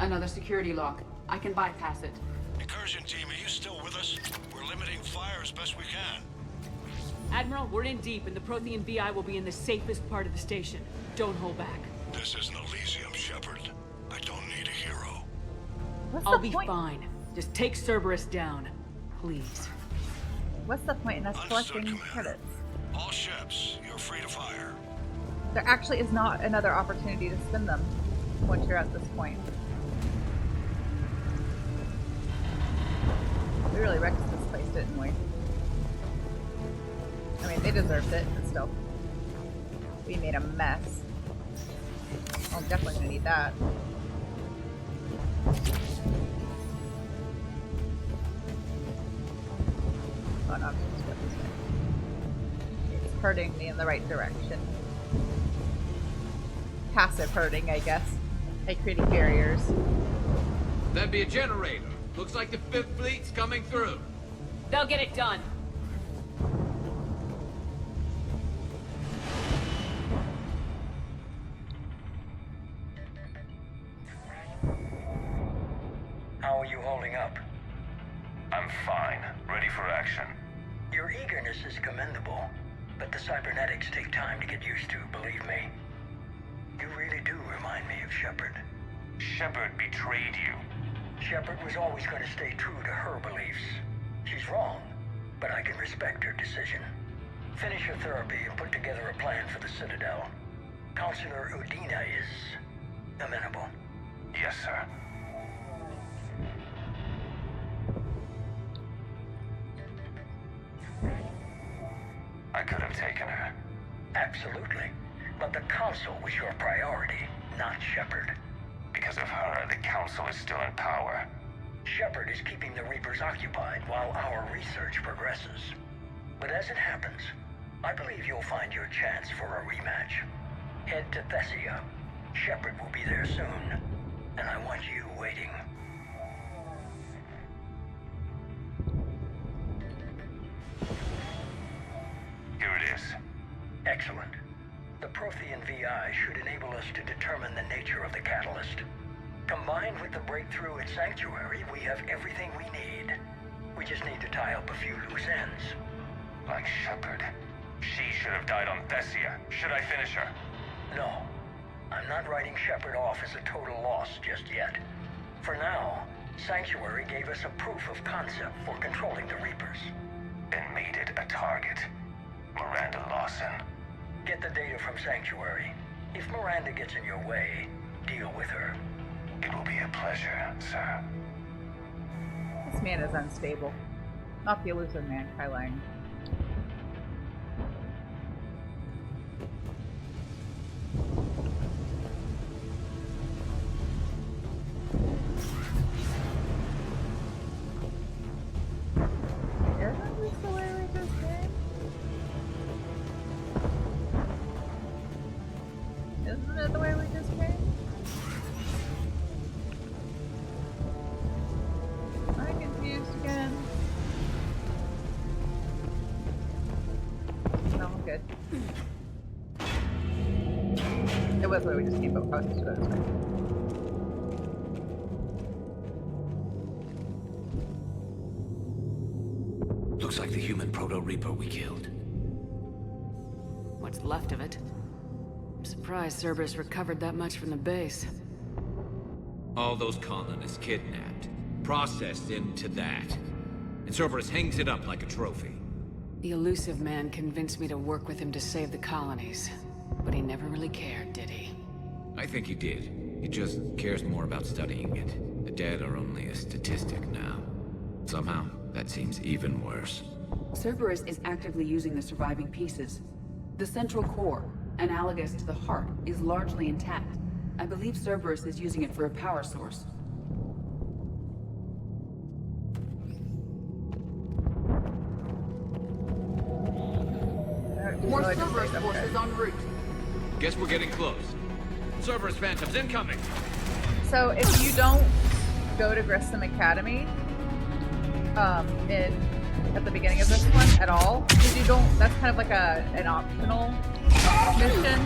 Speaker 4: Another security lock. I can bypass it.
Speaker 6: Incursion team, are you still with us? We're limiting fire as best we can.
Speaker 15: Admiral, we're in deep, and the Prothean VI will be in the safest part of the station. Don't hold back.
Speaker 6: This isn't Elysium, Shepard. I don't need a hero.
Speaker 15: I'll be fine. Just take Cerberus down. Please.
Speaker 1: What's the point in us collecting credits?
Speaker 6: All ships, you're free to fire.
Speaker 1: There actually is not another opportunity to spend them once you're at this point. We really wrecked this place, didn't we? I mean, they deserved it, but still. We made a mess. Oh, I'm definitely gonna need that. Oh no, I'm just going this way. It's hurting me in the right direction. Passive hurting, I guess. Like creating barriers.
Speaker 14: That'd be a generator. Looks like the 5th Fleet's coming through.
Speaker 15: They'll get it done.
Speaker 17: How are you holding up?
Speaker 19: I'm fine. Ready for action.
Speaker 17: Your eagerness is commendable, but the cybernetics take time to get used to, believe me. You really do remind me of Shepard.
Speaker 19: Shepard betrayed you.
Speaker 17: Shepard was always going to stay true to her beliefs. She's wrong, but I can respect her decision. Finish your therapy and put together a plan for the Citadel. Counselor Udina is amenable.
Speaker 19: Yes, sir. I could have taken her.
Speaker 17: Absolutely. But the Council was your priority, not Shepard.
Speaker 19: Because of her, the Council is still in power.
Speaker 17: Shepard is keeping the Reapers occupied while our research progresses. But as it happens, I believe you'll find your chance for a rematch. Head to Thessia. Shepard will be there soon, and I want you waiting.
Speaker 19: Here it is.
Speaker 17: Excellent. The Prothean VI should enable us to determine the nature of the catalyst. Combined with the breakthrough at Sanctuary, we have everything we need. We just need to tie up a few loose ends.
Speaker 19: Like Shepard. She should have died on Thessia. Should I finish her?
Speaker 17: No. I'm not writing Shepard off as a total loss just yet. For now, Sanctuary gave us a proof of concept for controlling the Reapers.
Speaker 19: And made it a target. Miranda Lawson.
Speaker 17: Get the data from Sanctuary. If Miranda gets in your way, deal with her.
Speaker 19: It will be a pleasure, sir.
Speaker 1: This man is unstable. Not the Illusive Man, Kai Leng. Isn't this the way we just came? Isn't it the way we just came? Right? was the way we just came, but I was supposed to go this way.
Speaker 11: Looks like the human Proto-Reaper we killed.
Speaker 15: What's left of it. I'm surprised Cerberus recovered that much from the base.
Speaker 14: All those colonists kidnapped, processed into that. And Cerberus hangs it up like a trophy.
Speaker 15: The Illusive Man convinced me to work with him to save the colonies. But he never really cared, did he?
Speaker 14: I think he did. He just cares more about studying it. The dead are only a statistic now. Somehow, that seems even worse.
Speaker 4: Cerberus is actively using the surviving pieces. The central core, analogous to the heart, is largely intact. I believe Cerberus is using it for a power source.
Speaker 15: More Cerberus forces en route.
Speaker 14: Guess we're getting close. Cerberus Phantoms incoming!
Speaker 1: So if you don't go to Grissom Academy, at the beginning of this one at all, because you don't, that's kind of like an optional mission,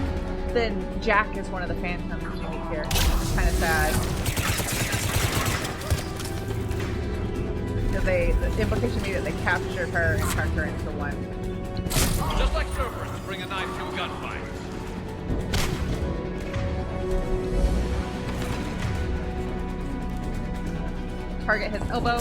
Speaker 1: then Jack is one of the Phantoms you meet here. It's kind of sad. Because the implication being that they captured her and turned her into one.
Speaker 14: Just like Cerberus to bring a knife to a gunfight.
Speaker 1: Target his elbow.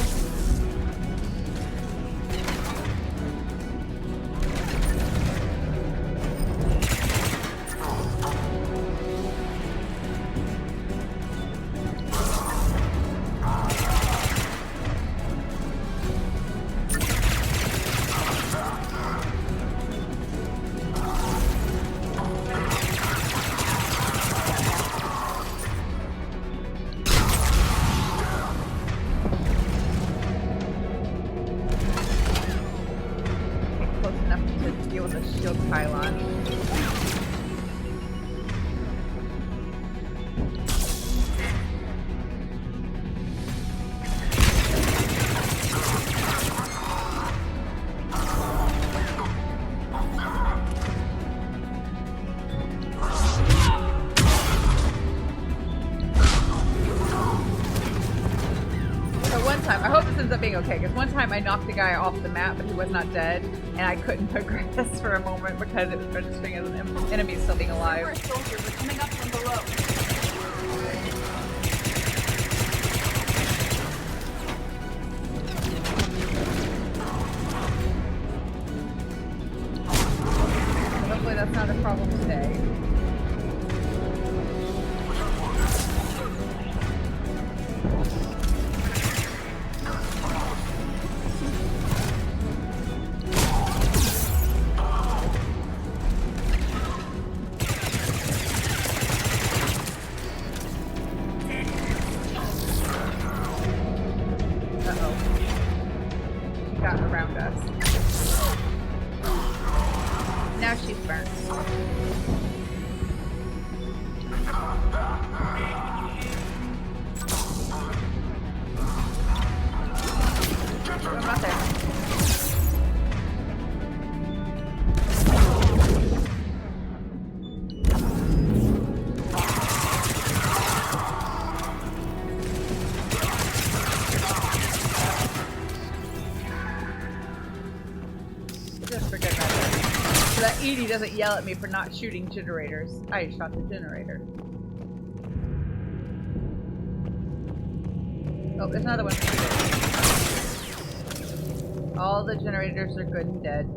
Speaker 1: Okay, because one time I knocked the guy off the map, but he was not dead, and I couldn't progress for a moment because it was registering as an enemy still being alive.
Speaker 4: Soldiers are coming up from below.
Speaker 1: Hopefully that's not a problem today. Doesn't yell at me for not shooting generators. I shot the generator. Oh, there's another one. All the generators are good and dead.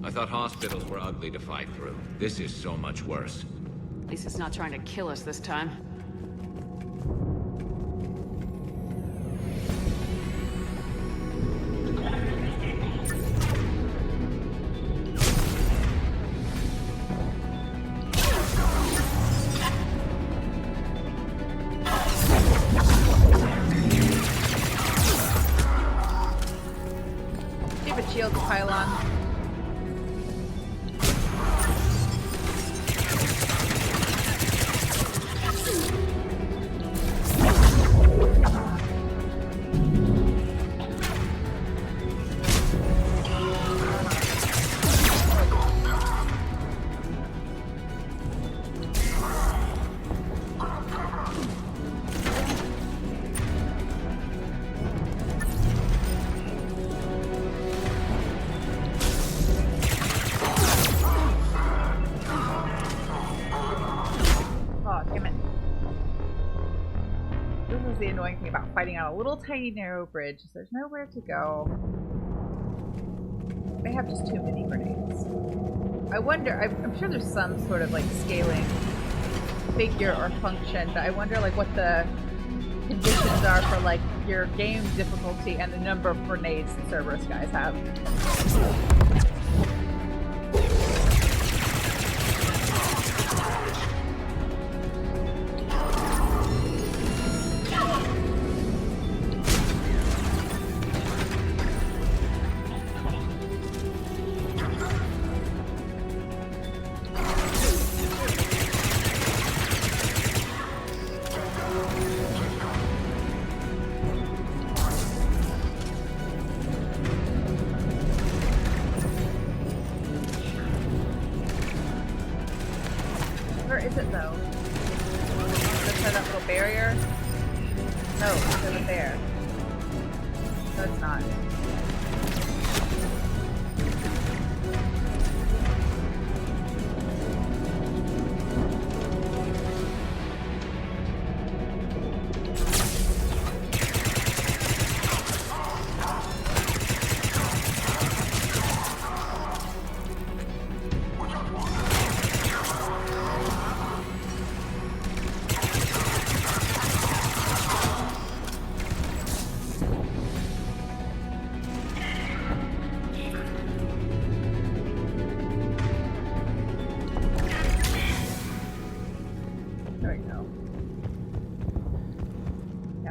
Speaker 14: I thought hospitals were ugly to fight through. This is so much worse.
Speaker 15: At least it's not trying to kill us this time.
Speaker 1: is the annoying thing about fighting on a little tiny narrow bridge, is there's nowhere to go. They have just too many grenades. I wonder, I'm sure there's some sort of like scaling figure or function, but I wonder like what the conditions are for like your game difficulty and the number of grenades the Cerberus guys have.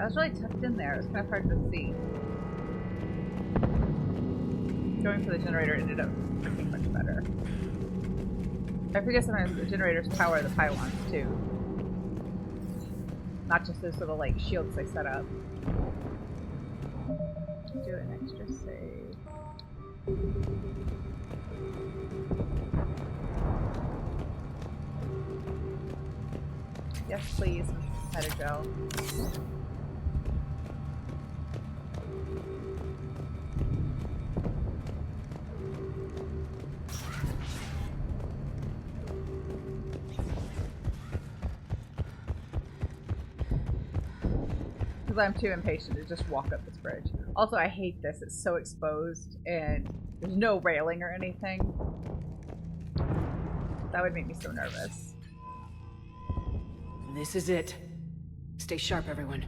Speaker 1: It was really tucked in there. It was kind of hard to see. Going for the generator ended up working much better. I forget sometimes the generators power the pylons too. Not just those little like shields they set up. Do an extra save. Yes, please, Metagel. I'm too impatient to just walk up this bridge. Also, I hate this. It's so exposed and there's no railing or anything. That would make me so nervous.
Speaker 15: This is it. Stay sharp, everyone.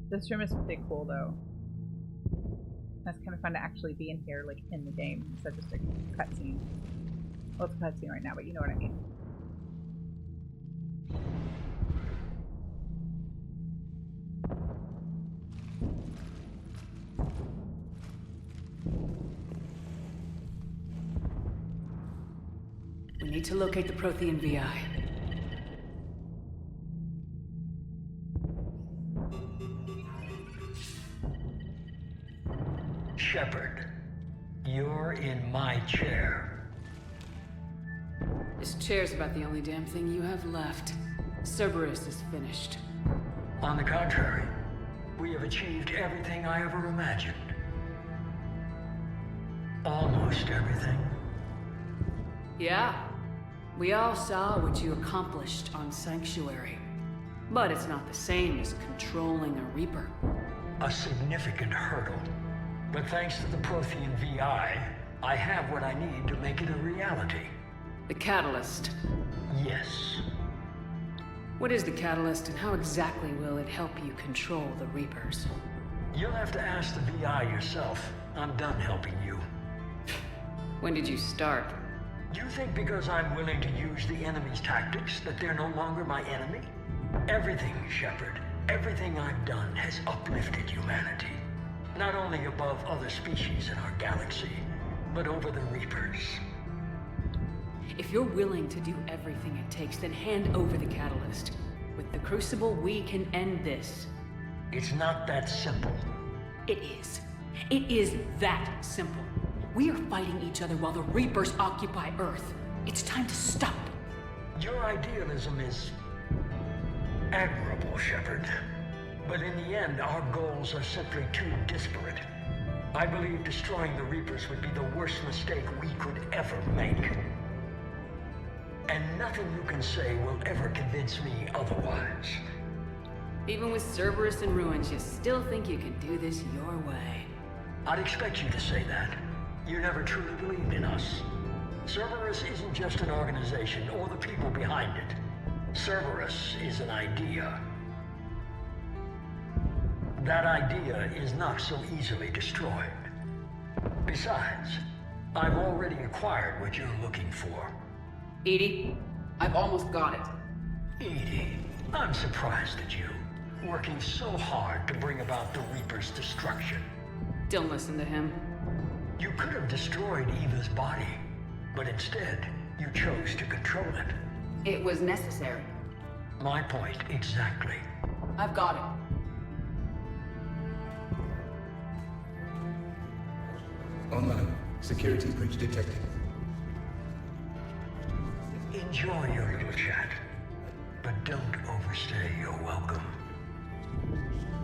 Speaker 1: This room is pretty cool, though. That's kind of fun to actually be in here, like, in the game, instead of just a cutscene. Well, it's a cutscene right now, but you know what I mean.
Speaker 15: We need to locate the Prothean VI.
Speaker 17: Shepard, you're in my chair.
Speaker 15: This chair's about the only damn thing you have left. Cerberus is finished.
Speaker 17: On the contrary, we have achieved everything I ever imagined. Almost everything.
Speaker 15: Yeah. We all saw what you accomplished on Sanctuary. But it's not the same as controlling a Reaper.
Speaker 17: A significant hurdle. But thanks to the Prothean VI, I have what I need to make it a reality.
Speaker 15: The Catalyst.
Speaker 17: Yes.
Speaker 15: What is the Catalyst, and how exactly will it help you control the Reapers?
Speaker 17: You'll have to ask the VI yourself. I'm done helping you.
Speaker 15: When did you start?
Speaker 17: You think because I'm willing to use the enemy's tactics that they're no longer my enemy? Everything, Shepard, everything I've done has uplifted humanity. Not only above other species in our galaxy, but over the Reapers.
Speaker 15: If you're willing to do everything it takes, then hand over the Catalyst. With the Crucible, we can end this.
Speaker 17: It's not that simple.
Speaker 15: It is. It is that simple. We are fighting each other while the Reapers occupy Earth. It's time to stop.
Speaker 17: Your idealism is admirable, Shepard. But in the end, our goals are simply too disparate. I believe destroying the Reapers would be the worst mistake we could ever make. and nothing you can say will ever convince me otherwise.
Speaker 15: Even with Cerberus in ruins, you still think you can do this your way.
Speaker 17: I'd expect you to say that. You never truly believed in us. Cerberus isn't just an organization or the people behind it. Cerberus is an idea. That idea is not so easily destroyed. Besides, I've already acquired what you're looking for.
Speaker 4: EDI, I've almost got it.
Speaker 17: EDI, I'm surprised at you. Working so hard to bring about the Reaper's destruction.
Speaker 15: Don't listen to him.
Speaker 17: You could have destroyed Eva's body, but instead, you chose to control it.
Speaker 4: It was necessary.
Speaker 17: My point exactly.
Speaker 4: I've got it.
Speaker 20: Online. Security breach detected.
Speaker 17: Enjoy your little chat, but don't overstay your welcome.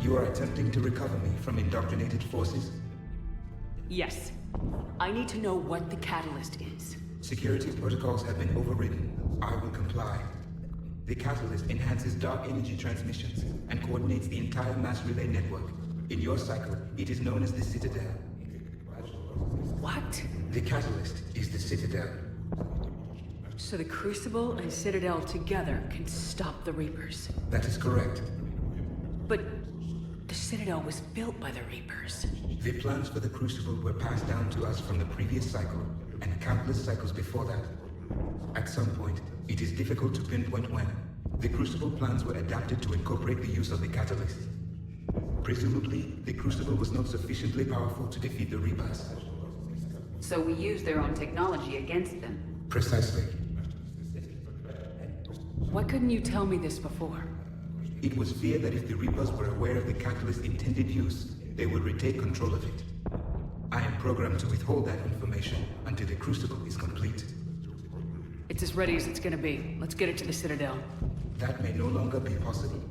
Speaker 20: You are attempting to recover me from indoctrinated forces?
Speaker 15: Yes. I need to know what the catalyst is.
Speaker 20: Security protocols have been overridden. I will comply. The catalyst enhances dark energy transmissions and coordinates the entire mass relay network. In your cycle, it is known as the Citadel.
Speaker 15: What?
Speaker 20: The catalyst is the Citadel.
Speaker 15: So the Crucible and Citadel together can stop the Reapers.
Speaker 20: That is correct.
Speaker 15: But the Citadel was built by the Reapers.
Speaker 20: The plans for the Crucible were passed down to us from the previous cycle, and countless cycles before that. At some point, it is difficult to pinpoint when, the Crucible plans were adapted to incorporate the use of the catalyst. Presumably, the Crucible was not sufficiently powerful to defeat the Reapers.
Speaker 4: So we used their own technology against them.
Speaker 20: Precisely.
Speaker 15: Why couldn't you tell me this before?
Speaker 20: It was feared that if the Reapers were aware of the catalyst's intended use, they would retake control of it. I am programmed to withhold that information until the Crucible is complete.
Speaker 15: It's as ready as it's gonna be. Let's get it to the Citadel.
Speaker 20: That may no longer be possible.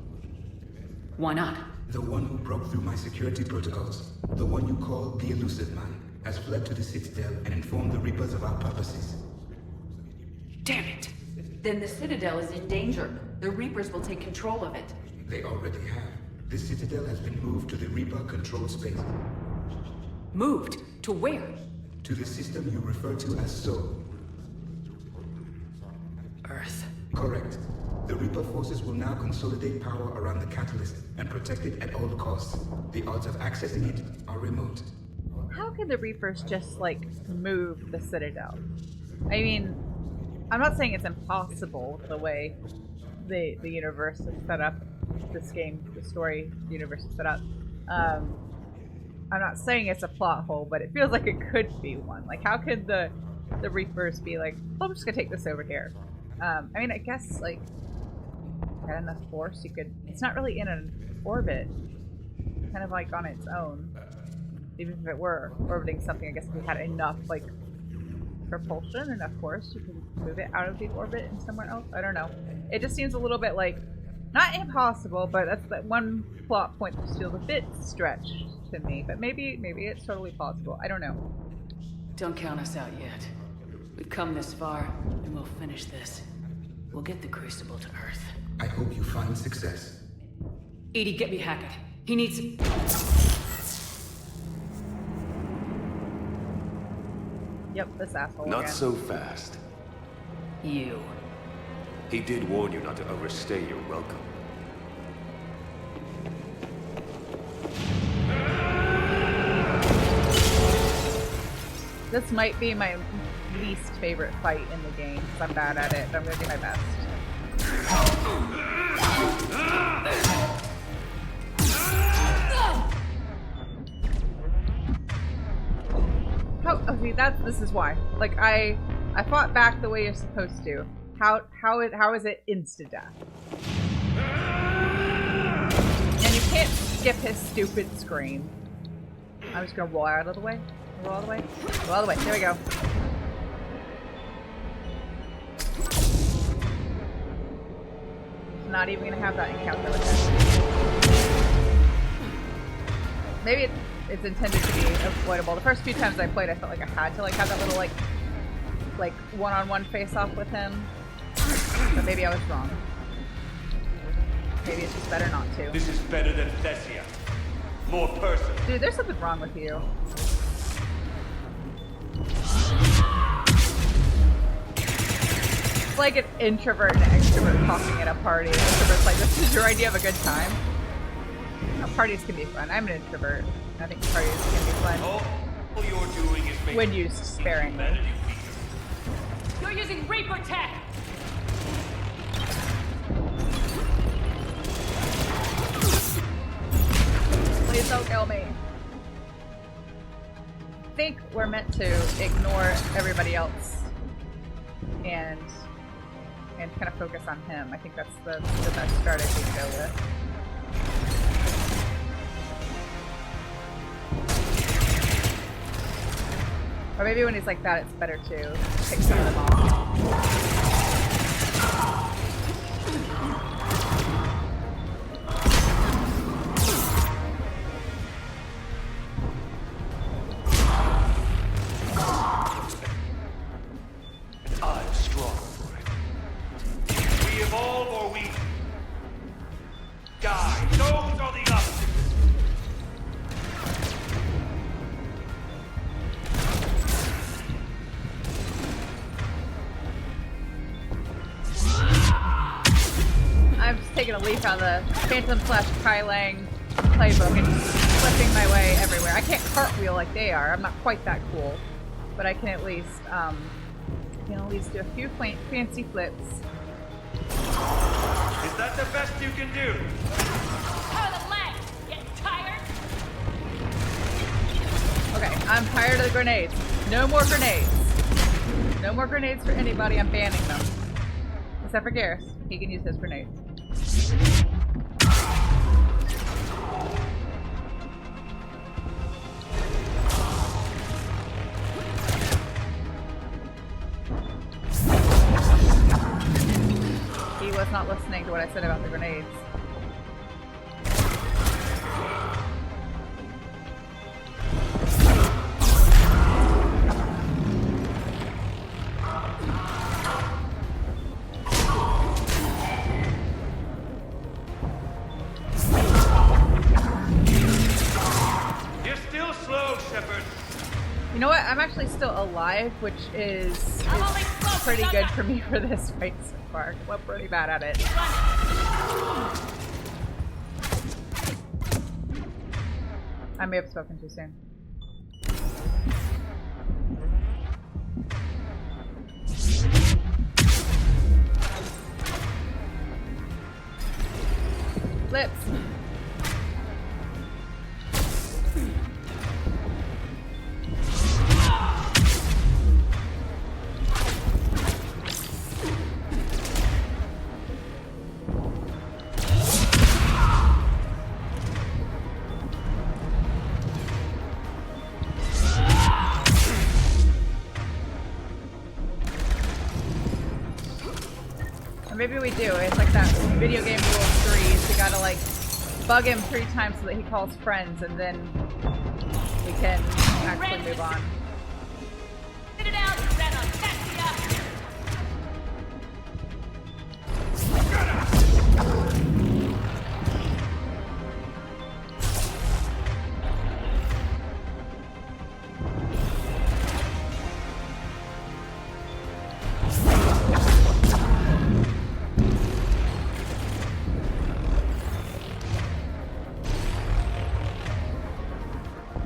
Speaker 15: Why not?
Speaker 20: The one who broke through my security protocols, the one you call the Illusive Man, has fled to the Citadel and informed the Reapers of our purposes.
Speaker 15: Damn it!
Speaker 4: Then the Citadel is in danger. The Reapers will take control of it.
Speaker 20: They already have. The Citadel has been moved to the Reaper-controlled space.
Speaker 15: Moved? To where?
Speaker 20: To the system you refer to as Sol.
Speaker 15: Earth.
Speaker 20: Correct. The Reaper forces will now consolidate power around the catalyst and protect it at all costs. The odds of accessing it are remote.
Speaker 1: How can the Reapers just, like, move the Citadel? I mean, I'm not saying it's impossible the way the universe is set up, this game, the story universe is set up. I'm not saying it's a plot hole, but it feels like it could be one. Like, how could the Reapers be like, well, I'm just gonna take this over here? I mean, I guess, like, had enough force, you could... It's not really in an orbit. Kind of, like, on its own. Even if it were orbiting something, I guess if you had enough, like, propulsion, enough force, you could move it out of the orbit and somewhere else. I don't know. It just seems a little bit, like, not impossible, but that's that one plot point that just feels a bit stretched to me. But maybe it's totally possible. I don't know.
Speaker 15: Don't count us out yet. We've come this far, and we'll finish this. We'll get the Crucible to Earth.
Speaker 20: I hope you find success.
Speaker 15: EDI, get me Hackett. He needs...
Speaker 1: Yep, this asshole
Speaker 3: Not
Speaker 1: again.
Speaker 3: so fast.
Speaker 15: You.
Speaker 3: He did warn you not to overstay your welcome.
Speaker 1: This might be my least favorite fight in the game, because I'm bad at it, but I'm going to do my best. Oh, see, this is why. Like, I fought back the way you're supposed to. How is it insta-death? And you can't skip his stupid scream. I'm just gonna roll out of the way. Roll all the way. Roll all the way. There we go. Not even gonna have that encounter with him. Maybe it's intended to be avoidable. The first few times I played, I felt like I had to like have that little like one-on-one face-off with him. But maybe I was wrong. Maybe it's just better not to.
Speaker 19: This is better than Thessia. More person.
Speaker 1: Dude, there's something wrong with you. It's like an introvert and an extrovert talking at a party. The introvert's like, this is your idea of a good time? Parties can be fun. I'm an introvert. I think parties can be fun.
Speaker 19: All you're doing is making
Speaker 1: when used sparingly.
Speaker 7: You're using Reaper tech!
Speaker 1: Please don't kill me. I think we're meant to ignore everybody else and kind of focus on him. I think that's the best strategy to go with. Or maybe when he's like that, it's better to pick some of them off.
Speaker 19: I'm strong for it. We evolve or we die. Those are the options.
Speaker 1: I'm just taking a leaf out of the Phantom / Kai Leng playbook and flipping my way everywhere. I can't cartwheel like they are. I'm not quite that cool, but I can at least do a few fancy flips.
Speaker 19: Is that the best you can do?
Speaker 7: How the legs? Get tired?
Speaker 1: Okay, I'm tired of the grenades. No more grenades. No more grenades for anybody. I'm banning them. Except for Garrus. He can use his grenades. He was not listening to what I said about the grenades.
Speaker 19: You're still slow, Shepard.
Speaker 1: You know what? I'm actually still alive, which is pretty good for me for this fight so far. I'm pretty bad at it. I may have spoken too soon. Flips. Maybe we do. It's like that video game rule 3. You gotta like bug him 3 times so that he calls friends, and then we can actually move on.
Speaker 7: Sit it out, you ran on Thessia!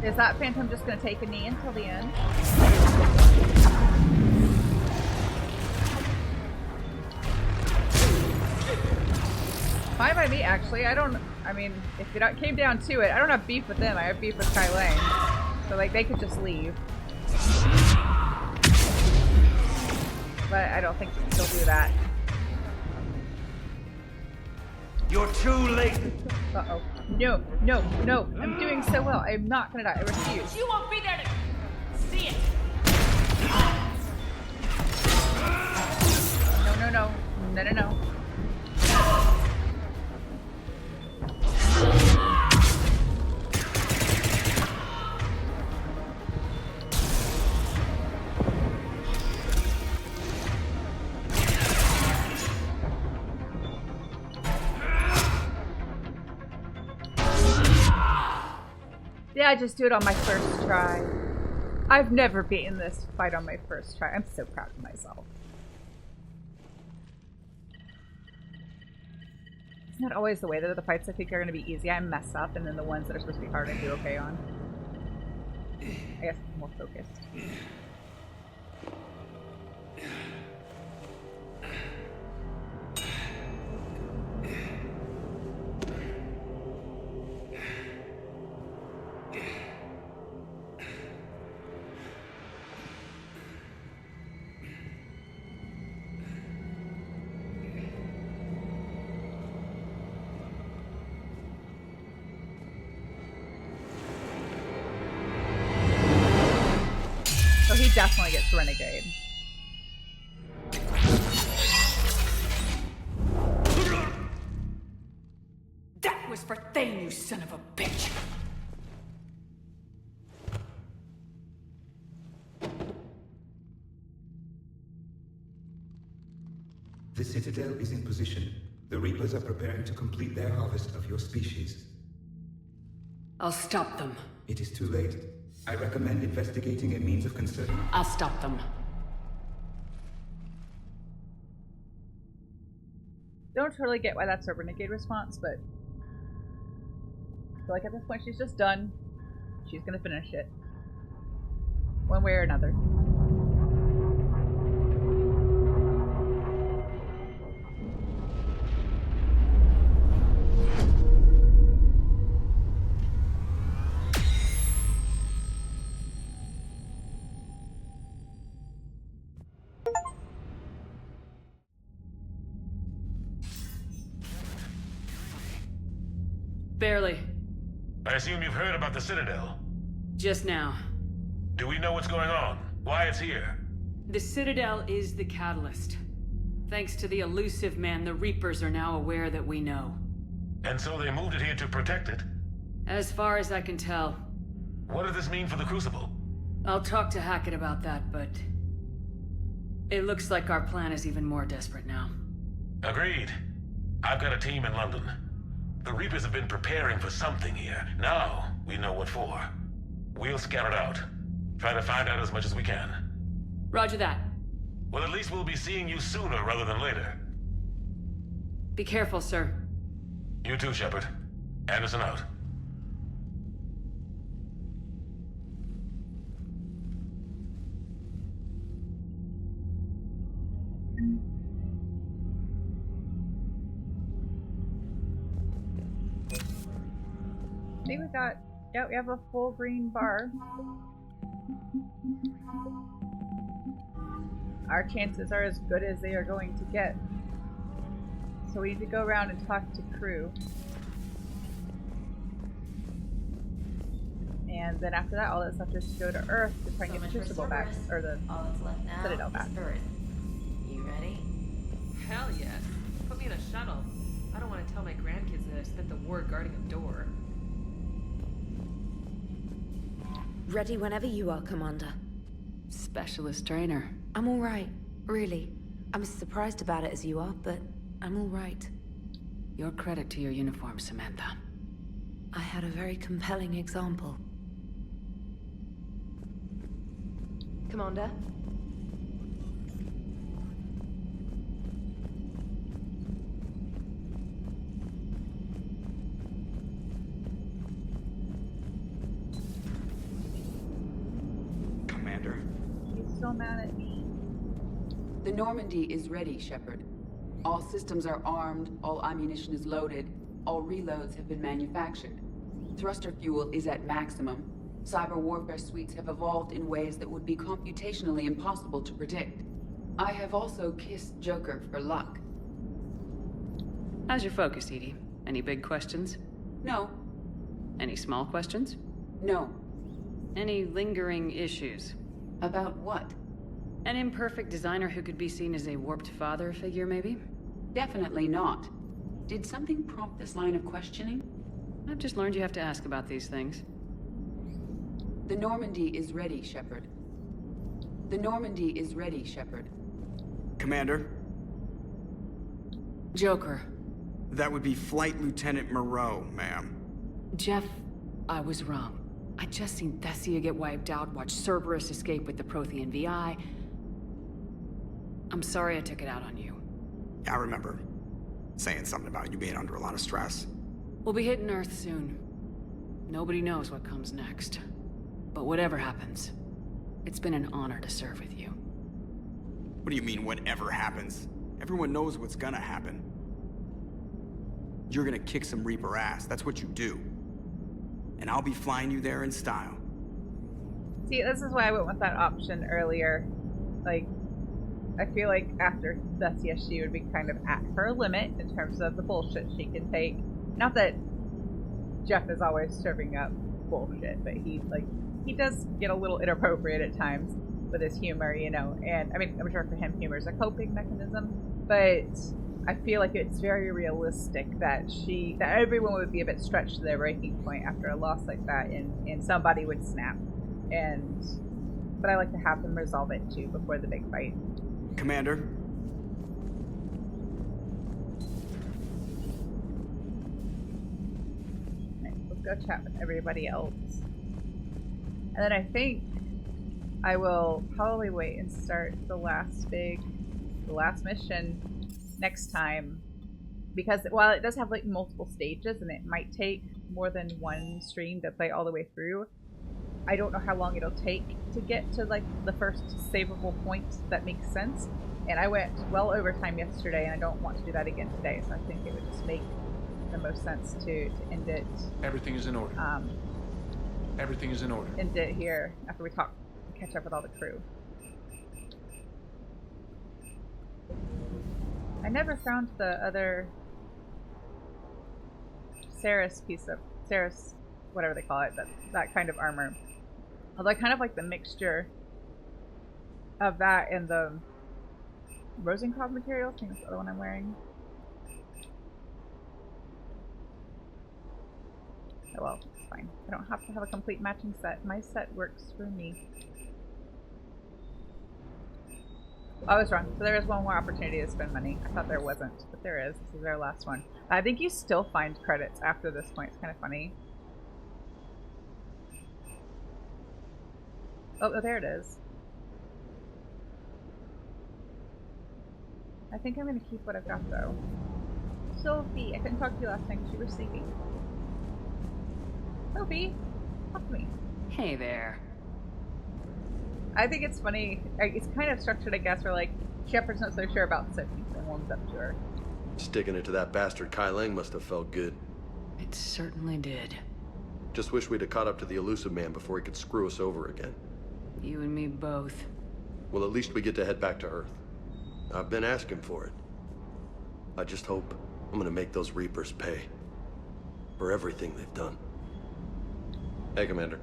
Speaker 1: Is that Phantom just going to take a knee until the end? Fine by me, actually. I mean, if it came down to it, I don't have beef with them. I have beef with Kai Leng. So, like, they could just leave. But I don't think they'll do that.
Speaker 19: You're too late.
Speaker 1: Uh-oh. No, no, no. I'm doing so well. I'm not gonna die. I refuse.
Speaker 7: You won't be there to see it!
Speaker 1: No, no, no. No, no, no. I just do it on my first try. I've never beaten this fight on my first try. I'm so proud of myself. Isn't that always the way that the fights I think are going to be easy, I mess up, and then the ones that are supposed to be hard I do okay on? I guess I'm more focused. Definitely gets Renegade.
Speaker 15: That was for Thane, you son of a bitch!
Speaker 20: The Citadel is in position. The Reapers are preparing to complete their harvest of your species.
Speaker 15: I'll stop them.
Speaker 20: It is too late. I recommend investigating a means of conserving.
Speaker 15: I'll stop them.
Speaker 1: Don't totally get why that's a Renegade response, but I feel like at this point she's just done. She's gonna finish it. One way or another.
Speaker 15: Barely.
Speaker 19: I assume you've heard about the Citadel.
Speaker 15: Just now.
Speaker 19: Do we know what's going on? Why it's here?
Speaker 15: The Citadel is the catalyst. Thanks to the Illusive Man, the Reapers are now aware that we know.
Speaker 19: And so they moved it here to protect it?
Speaker 15: As far as I can tell.
Speaker 19: What does this mean for the Crucible?
Speaker 15: I'll talk to Hackett about that, but it looks like our plan is even more desperate now.
Speaker 19: Agreed. I've got a team in London. The Reapers have been preparing for something here. Now, we know what for. We'll scout it out. Try to find out as much as we can.
Speaker 15: Roger that.
Speaker 19: Well, at least we'll be seeing you sooner rather than later.
Speaker 15: Be careful, sir.
Speaker 19: You too, Shepard. Anderson out.
Speaker 1: I think we got, yeah, we have a full green bar. Our chances are as good as they are going to get. So we need to go around and talk to crew. And then after that, all that's left is to go to Earth to try and get the Crucible back, or the Citadel back.
Speaker 16: You ready?
Speaker 2: Hell yes. Put me in a shuttle. I don't want to tell my grandkids that I spent the war guarding a door.
Speaker 21: Ready whenever you are, Commander.
Speaker 15: Specialist trainer.
Speaker 21: I'm all right, really. I'm as surprised about it as you are, but I'm all right.
Speaker 15: Your credit to your uniform, Samantha.
Speaker 21: I had a very compelling example. Commander?
Speaker 1: So mad at me.
Speaker 4: The Normandy is ready, Shepard. All systems are armed, all ammunition is loaded, all reloads have been manufactured. Thruster fuel is at maximum. Cyber warfare suites have evolved in ways that would be computationally impossible to predict. I have also kissed Joker for luck.
Speaker 15: How's your focus, Edie? Any big questions?
Speaker 4: No.
Speaker 15: Any small questions?
Speaker 4: No.
Speaker 15: Any lingering issues?
Speaker 4: About what?
Speaker 15: An imperfect designer who could be seen as a warped father figure, maybe?
Speaker 4: Definitely not. Did something prompt this line of questioning?
Speaker 15: I've just learned you have to ask about these things.
Speaker 4: The Normandy is ready, Shepard. The Normandy is ready, Shepard.
Speaker 12: Commander?
Speaker 15: Joker.
Speaker 12: That would be Flight Lieutenant Moreau, ma'am.
Speaker 15: Jeff, I was wrong. I just seen Thessia get wiped out, watch Cerberus escape with the Prothean VI. I'm sorry I took it out on you.
Speaker 12: I remember saying something about you being under a lot of stress.
Speaker 15: We'll be hitting Earth soon. Nobody knows what comes next. But whatever happens, it's been an honor to serve with you.
Speaker 12: What do you mean, whatever happens? Everyone knows what's gonna happen. You're gonna kick some Reaper ass, that's what you do. And I'll be flying you there in style.
Speaker 1: See, this is why I went with that option earlier. Like, I feel like after Thessia, she would be kind of at her limit in terms of the bullshit she can take. Not that Jeff is always serving up bullshit, but he does get a little inappropriate at times with his humor, you know. And I mean, I'm sure for him, humor is a coping mechanism, but I feel like it's very realistic that everyone would be a bit stretched to their breaking point after a loss like that, and somebody would snap. But I like to have them resolve it too before the big fight.
Speaker 12: Commander?
Speaker 1: Right, let's go chat with everybody else. And then I think I will probably wait and start the last mission next time, because while it does have like multiple stages and it might take more than one stream to play all the way through, I don't know how long it'll take to get to like the first savable point that makes sense. And I went well over time yesterday, and I don't want to do that again today, so I think it would just make the most sense to end it.
Speaker 3: Everything is in order. Everything is in order.
Speaker 1: End it here after we catch up with all the crew. I never found the other Ceres whatever they call it, that kind of armor. Although I kind of like the mixture of that and the Rosencrantz material. I think that's the other one I'm wearing. Oh well, it's fine. I don't have to have a complete matching set. My set works for me. I was wrong. So there is one more opportunity to spend money. I thought there wasn't, but there is. This is our last one. I think you still find credits after this point. It's kind of funny. Oh, there it is. I think I'm going to keep what I've got, though. Sophie! I couldn't talk to you last time because you were sleeping. Sophie! Talk to me.
Speaker 15: Hey there.
Speaker 1: I think it's funny. It's kind of structured, I guess, where, like, Shepard's not so sure about Sophie, so warms up to her.
Speaker 5: Sticking it to that bastard Kai Leng must have felt good.
Speaker 15: It certainly did.
Speaker 5: Just wish we'd have caught up to the Illusive Man before he could screw us over again.
Speaker 15: You and me both.
Speaker 5: Well, at least we get to head back to Earth. I've been asking for it. I just hope I'm gonna make those Reapers pay. For everything they've done. Hey, Commander.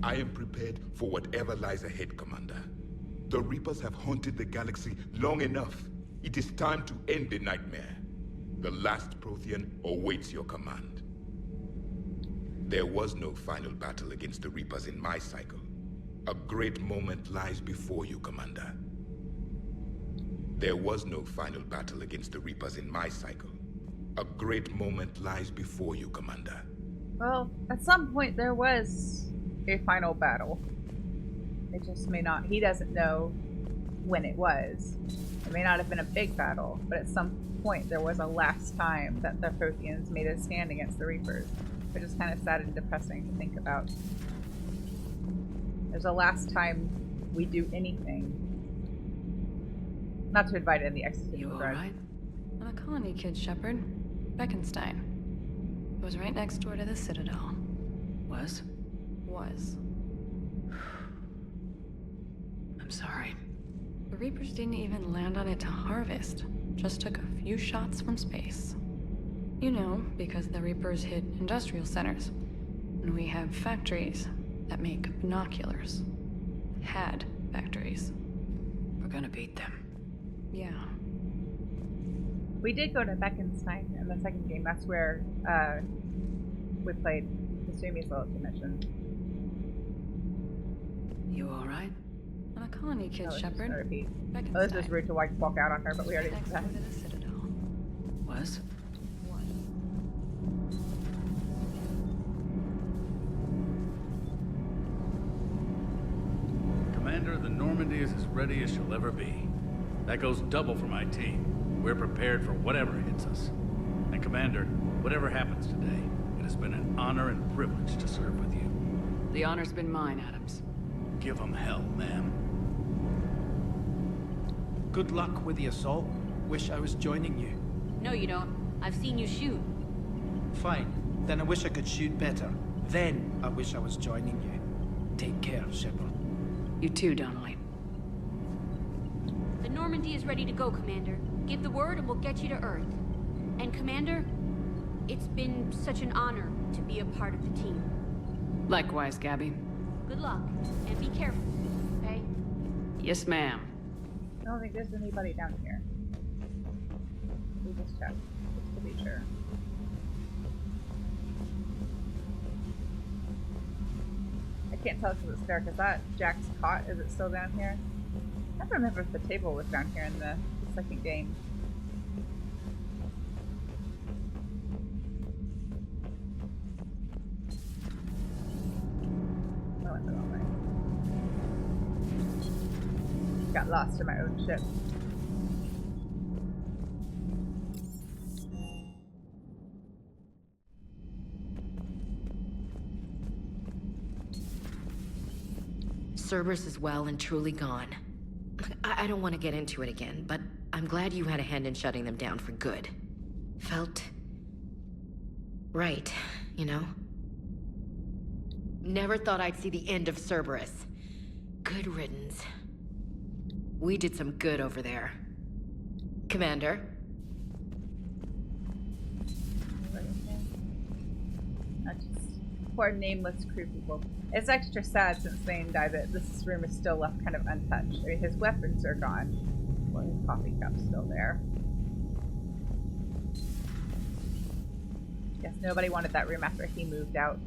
Speaker 22: I am prepared for whatever lies ahead, Commander. The Reapers have haunted the galaxy long enough. It is time to end the nightmare. The last Prothean awaits your command. There was no final battle against the Reapers in my cycle. A great moment lies before you, Commander. There was no final battle against the Reapers in my cycle. A great moment lies before you, Commander.
Speaker 1: Well, at some point there was a final battle. It just may not, he doesn't know when it was. It may not have been a big battle, but at some point there was a last time that the Protheans made a stand against the Reapers, which is kind of sad and depressing to think about. There's a last time we do anything. Not to invite in the existential threat.
Speaker 23: Alright? I'm a colony kid, Shepard. Beckenstein. It was right next door to the Citadel.
Speaker 15: Was?
Speaker 23: Was.
Speaker 15: I'm sorry.
Speaker 23: The Reapers didn't even land on it to harvest. Just took a few shots from space. You know, because the Reapers hit industrial centers. And we have factories that make binoculars. Had factories.
Speaker 15: We're gonna beat them.
Speaker 23: Yeah.
Speaker 1: We did go to Beckenstein in the second game. That's where we played Kasumi's loyalty mission.
Speaker 15: You alright? I'm a colony kid, Shepard. Back
Speaker 1: Oh, this was rude to walk out on her, but we already did that.
Speaker 15: Was?
Speaker 8: Commander, the Normandy is as ready as she'll ever be. That goes double for my team. We're prepared for whatever hits us. And Commander, whatever happens today, it has been an honor and privilege to serve with you.
Speaker 15: The honor's been mine, Adams.
Speaker 8: Give 'em hell, ma'am.
Speaker 9: Good luck with the assault. Wish I was joining you.
Speaker 7: No, you don't. I've seen you shoot.
Speaker 9: Fine. Then I wish I could shoot better. Then I wish I was joining you. Take care, Shepard.
Speaker 15: You too, Donnelly.
Speaker 7: The Normandy is ready to go, Commander. Give the word and we'll get you to Earth. And Commander, it's been such an honor to be a part of the team.
Speaker 15: Likewise, Gabby.
Speaker 7: Good luck, and be careful, okay?
Speaker 15: Yes, ma'am.
Speaker 1: I don't think there's anybody down here. We just checked, just to be sure. I can't tell because it's dark. Is that Jack's cot? Is it still down here? I don't remember if the table was down here in the second game. I went the wrong way. Got lost in my own ship.
Speaker 10: Cerberus is well and truly gone. I don't want to get into it again, but I'm glad you had a hand in shutting them down for good. Felt right, you know? Never thought I'd see the end of Cerberus. Good riddance. We did some good over there. Commander?
Speaker 1: Poor nameless crew people. It's extra sad since Thane died that this room is still left kind of untouched. I mean, his weapons are gone. Well, his coffee cup's still there. Guess nobody wanted that room after he moved out.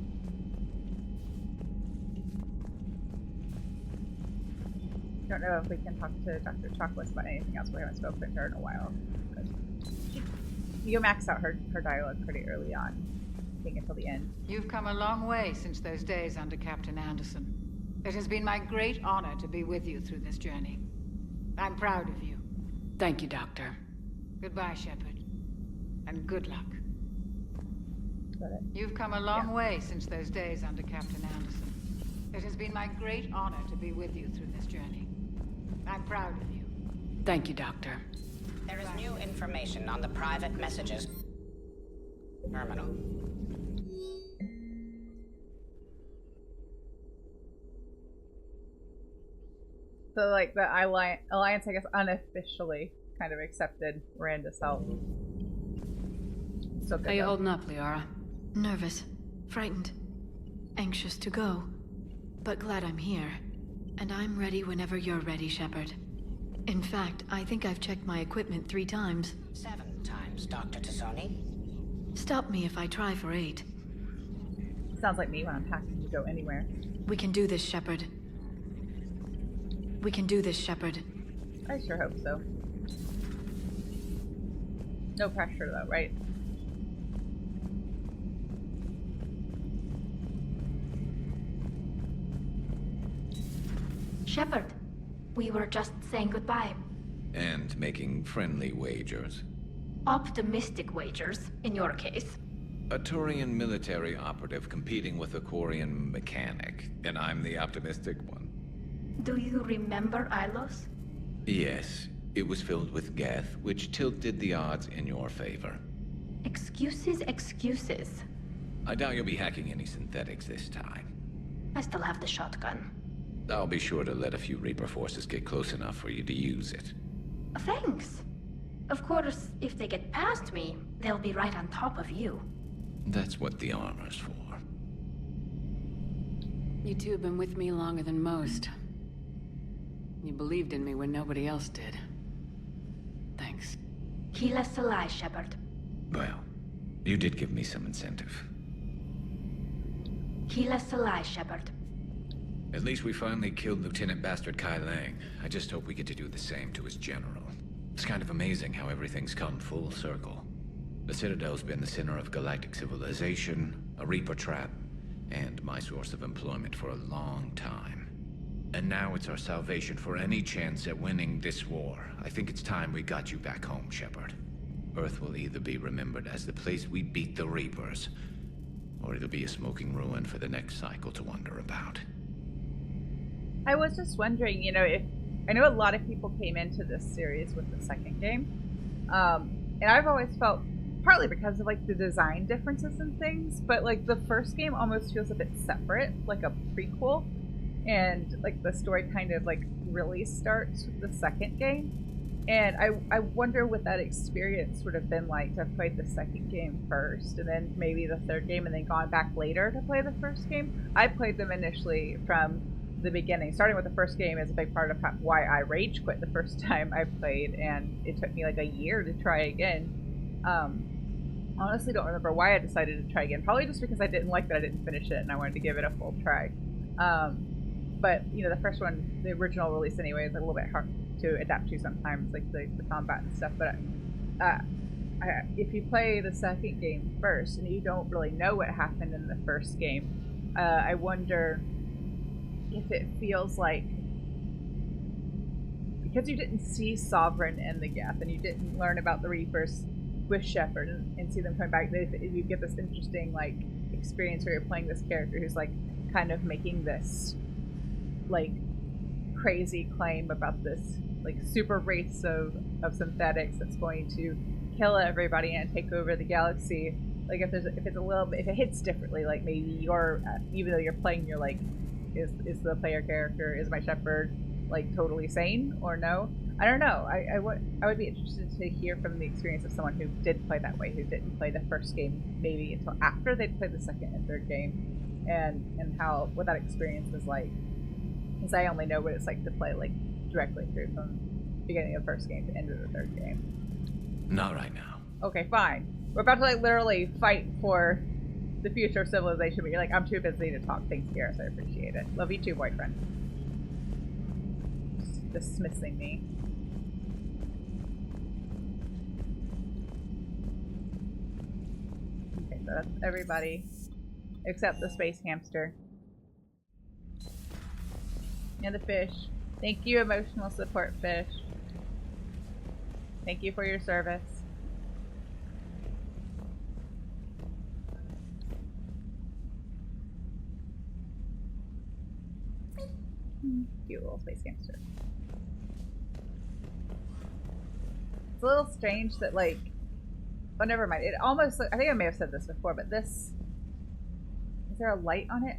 Speaker 1: Don't know if we can talk to Dr. Chocolates about anything else. We haven't spoken to her in a while. You maxed out her dialogue pretty early on. Until the end.
Speaker 24: You've come a long way since those days under Captain Anderson. It has been my great honor to be with you through this journey. I'm proud of you.
Speaker 15: Thank you, Doctor.
Speaker 24: Goodbye, Shepard. And good luck. You've come a long way since those days under Captain Anderson. It has been my great honor to be with you through this journey. I'm proud of you.
Speaker 15: Thank you, Doctor.
Speaker 25: There is new information on the private messages terminal.
Speaker 1: So, like, the Alliance, I guess, unofficially kind of accepted Miranda's help. So
Speaker 15: How you holding up, Liara?
Speaker 21: Nervous, frightened, anxious to go, but glad I'm here. And I'm ready whenever you're ready, Shepard. In fact, I think I've checked my equipment 3 times.
Speaker 25: 7 times, Dr. Tassoni.
Speaker 21: Stop me if I try for 8.
Speaker 1: Sounds like me when I'm packing to go anywhere.
Speaker 21: We can do this, Shepard. We can do this, Shepard.
Speaker 1: I sure hope so. No pressure, though, right?
Speaker 26: Shepard, we were just saying goodbye.
Speaker 14: And making friendly wagers.
Speaker 26: Optimistic wagers, in your case.
Speaker 14: A Turian military operative competing with a Quarian mechanic, and I'm the optimistic one.
Speaker 26: Do you remember Ilos?
Speaker 14: Yes, it was filled with geth, which tilted the odds in your favor.
Speaker 26: Excuses, excuses.
Speaker 14: I doubt you'll be hacking any synthetics this time.
Speaker 26: I still have the shotgun.
Speaker 14: I'll be sure to let a few Reaper forces get close enough for you to use it.
Speaker 26: Thanks. Of course, if they get past me, they'll be right on top of you.
Speaker 14: That's what the armor's for.
Speaker 15: You two have been with me longer than most. You believed in me when nobody else did. Thanks.
Speaker 26: Keyless ally, Shepard.
Speaker 14: Well, you did give me some incentive.
Speaker 26: Heal us alive, Shepard.
Speaker 14: At least we finally killed Lieutenant Bastard Kai Leng. I just hope we get to do the same to his general. It's kind of amazing how everything's come full circle. The Citadel's been the center of galactic civilization, a Reaper trap, and my source of employment for a long time. And now it's our salvation for any chance at winning this war. I think it's time we got you back home, Shepard. Earth will either be remembered as the place we beat the Reapers, or it'll be a smoking ruin for the next cycle to wonder about.
Speaker 1: I was just wondering, you know, if I know a lot of people came into this series with the second game, and I've always felt, partly because of like the design differences and things, but like the first game almost feels a bit separate, like a prequel, and like the story kind of like really starts with the second game. And I wonder what that experience would have been like to have played the second game first, and then maybe the third game, and then gone back later to play the first game. I played them initially from the beginning. Starting with the first game is a big part of why I rage quit the first time I played, and it took me like a year to try again. Honestly don't remember why I decided to try again. Probably just because I didn't like that I didn't finish it and I wanted to give it a full try. But, you know, the first one, the original release anyway, is a little bit hard to adapt to sometimes, like the combat and stuff. But if you play the second game first and you don't really know what happened in the first game, I wonder if it feels like, because you didn't see Sovereign in the Geth and you didn't learn about the Reapers with Shepard and see them coming back, you get this interesting like experience where you're playing this character who's like kind of making this like crazy claim about this like super race of synthetics that's going to kill everybody and take over the galaxy. Like if it hits differently, like maybe you're, even though you're playing, you're like, is the player character, is my Shepard like totally sane or no? I don't know. I would be interested to hear from the experience of someone who did play that way, who didn't play the first game maybe until after they'd played the second and third game, and what that experience was like. Because I only know what it's like to play like directly through from beginning of the first game to end of the third game.
Speaker 14: Not right now.
Speaker 1: Okay, fine. We're about to like literally fight for the future of civilization, but you're like, I'm too busy to talk. Thanks, Garrus. I appreciate it. Love you too, boyfriend. Just dismissing me. Okay, so that's everybody except the space hamster. And the fish. Thank you, emotional support fish. Thank you for your service. Cute little space hamster. It's a little strange that like, oh never mind. It almost, I think I may have said this before, but this, is there a light on it?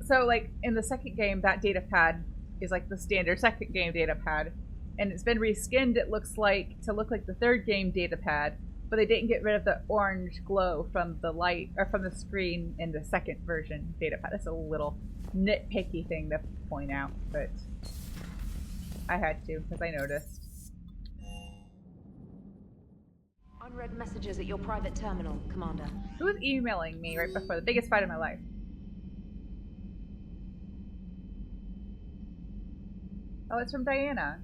Speaker 1: So like in the second game, that data pad is like the standard second game data pad, and it's been reskinned, it looks like, to look like the third game data pad, but they didn't get rid of the orange glow from the light, or from the screen in the second version data pad. That's a little nitpicky thing to point out, but I had to because I noticed.
Speaker 6: Unread messages at your private terminal, Commander.
Speaker 1: Who was emailing me right before the biggest fight of my life? Oh, it's from Diana.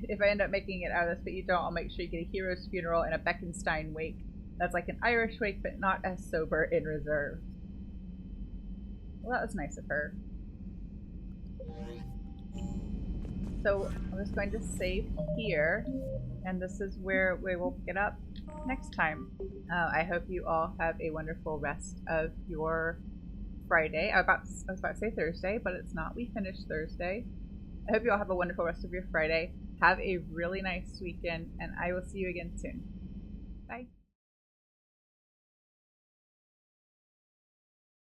Speaker 1: If I end up making it out of this, but you don't, I'll make sure you get a hero's funeral and a Beckenstein wake. That's like an Irish wake, but not as sober in reserve. Well, that was nice of her. So I'm just going to save here, and this is where we will pick it up next time. I hope you all have a wonderful rest of your Friday. I was about to say Thursday, but it's not. We finished Thursday. I hope you all have a wonderful rest of your Friday. Have a really nice weekend, and I will see you again soon. Bye.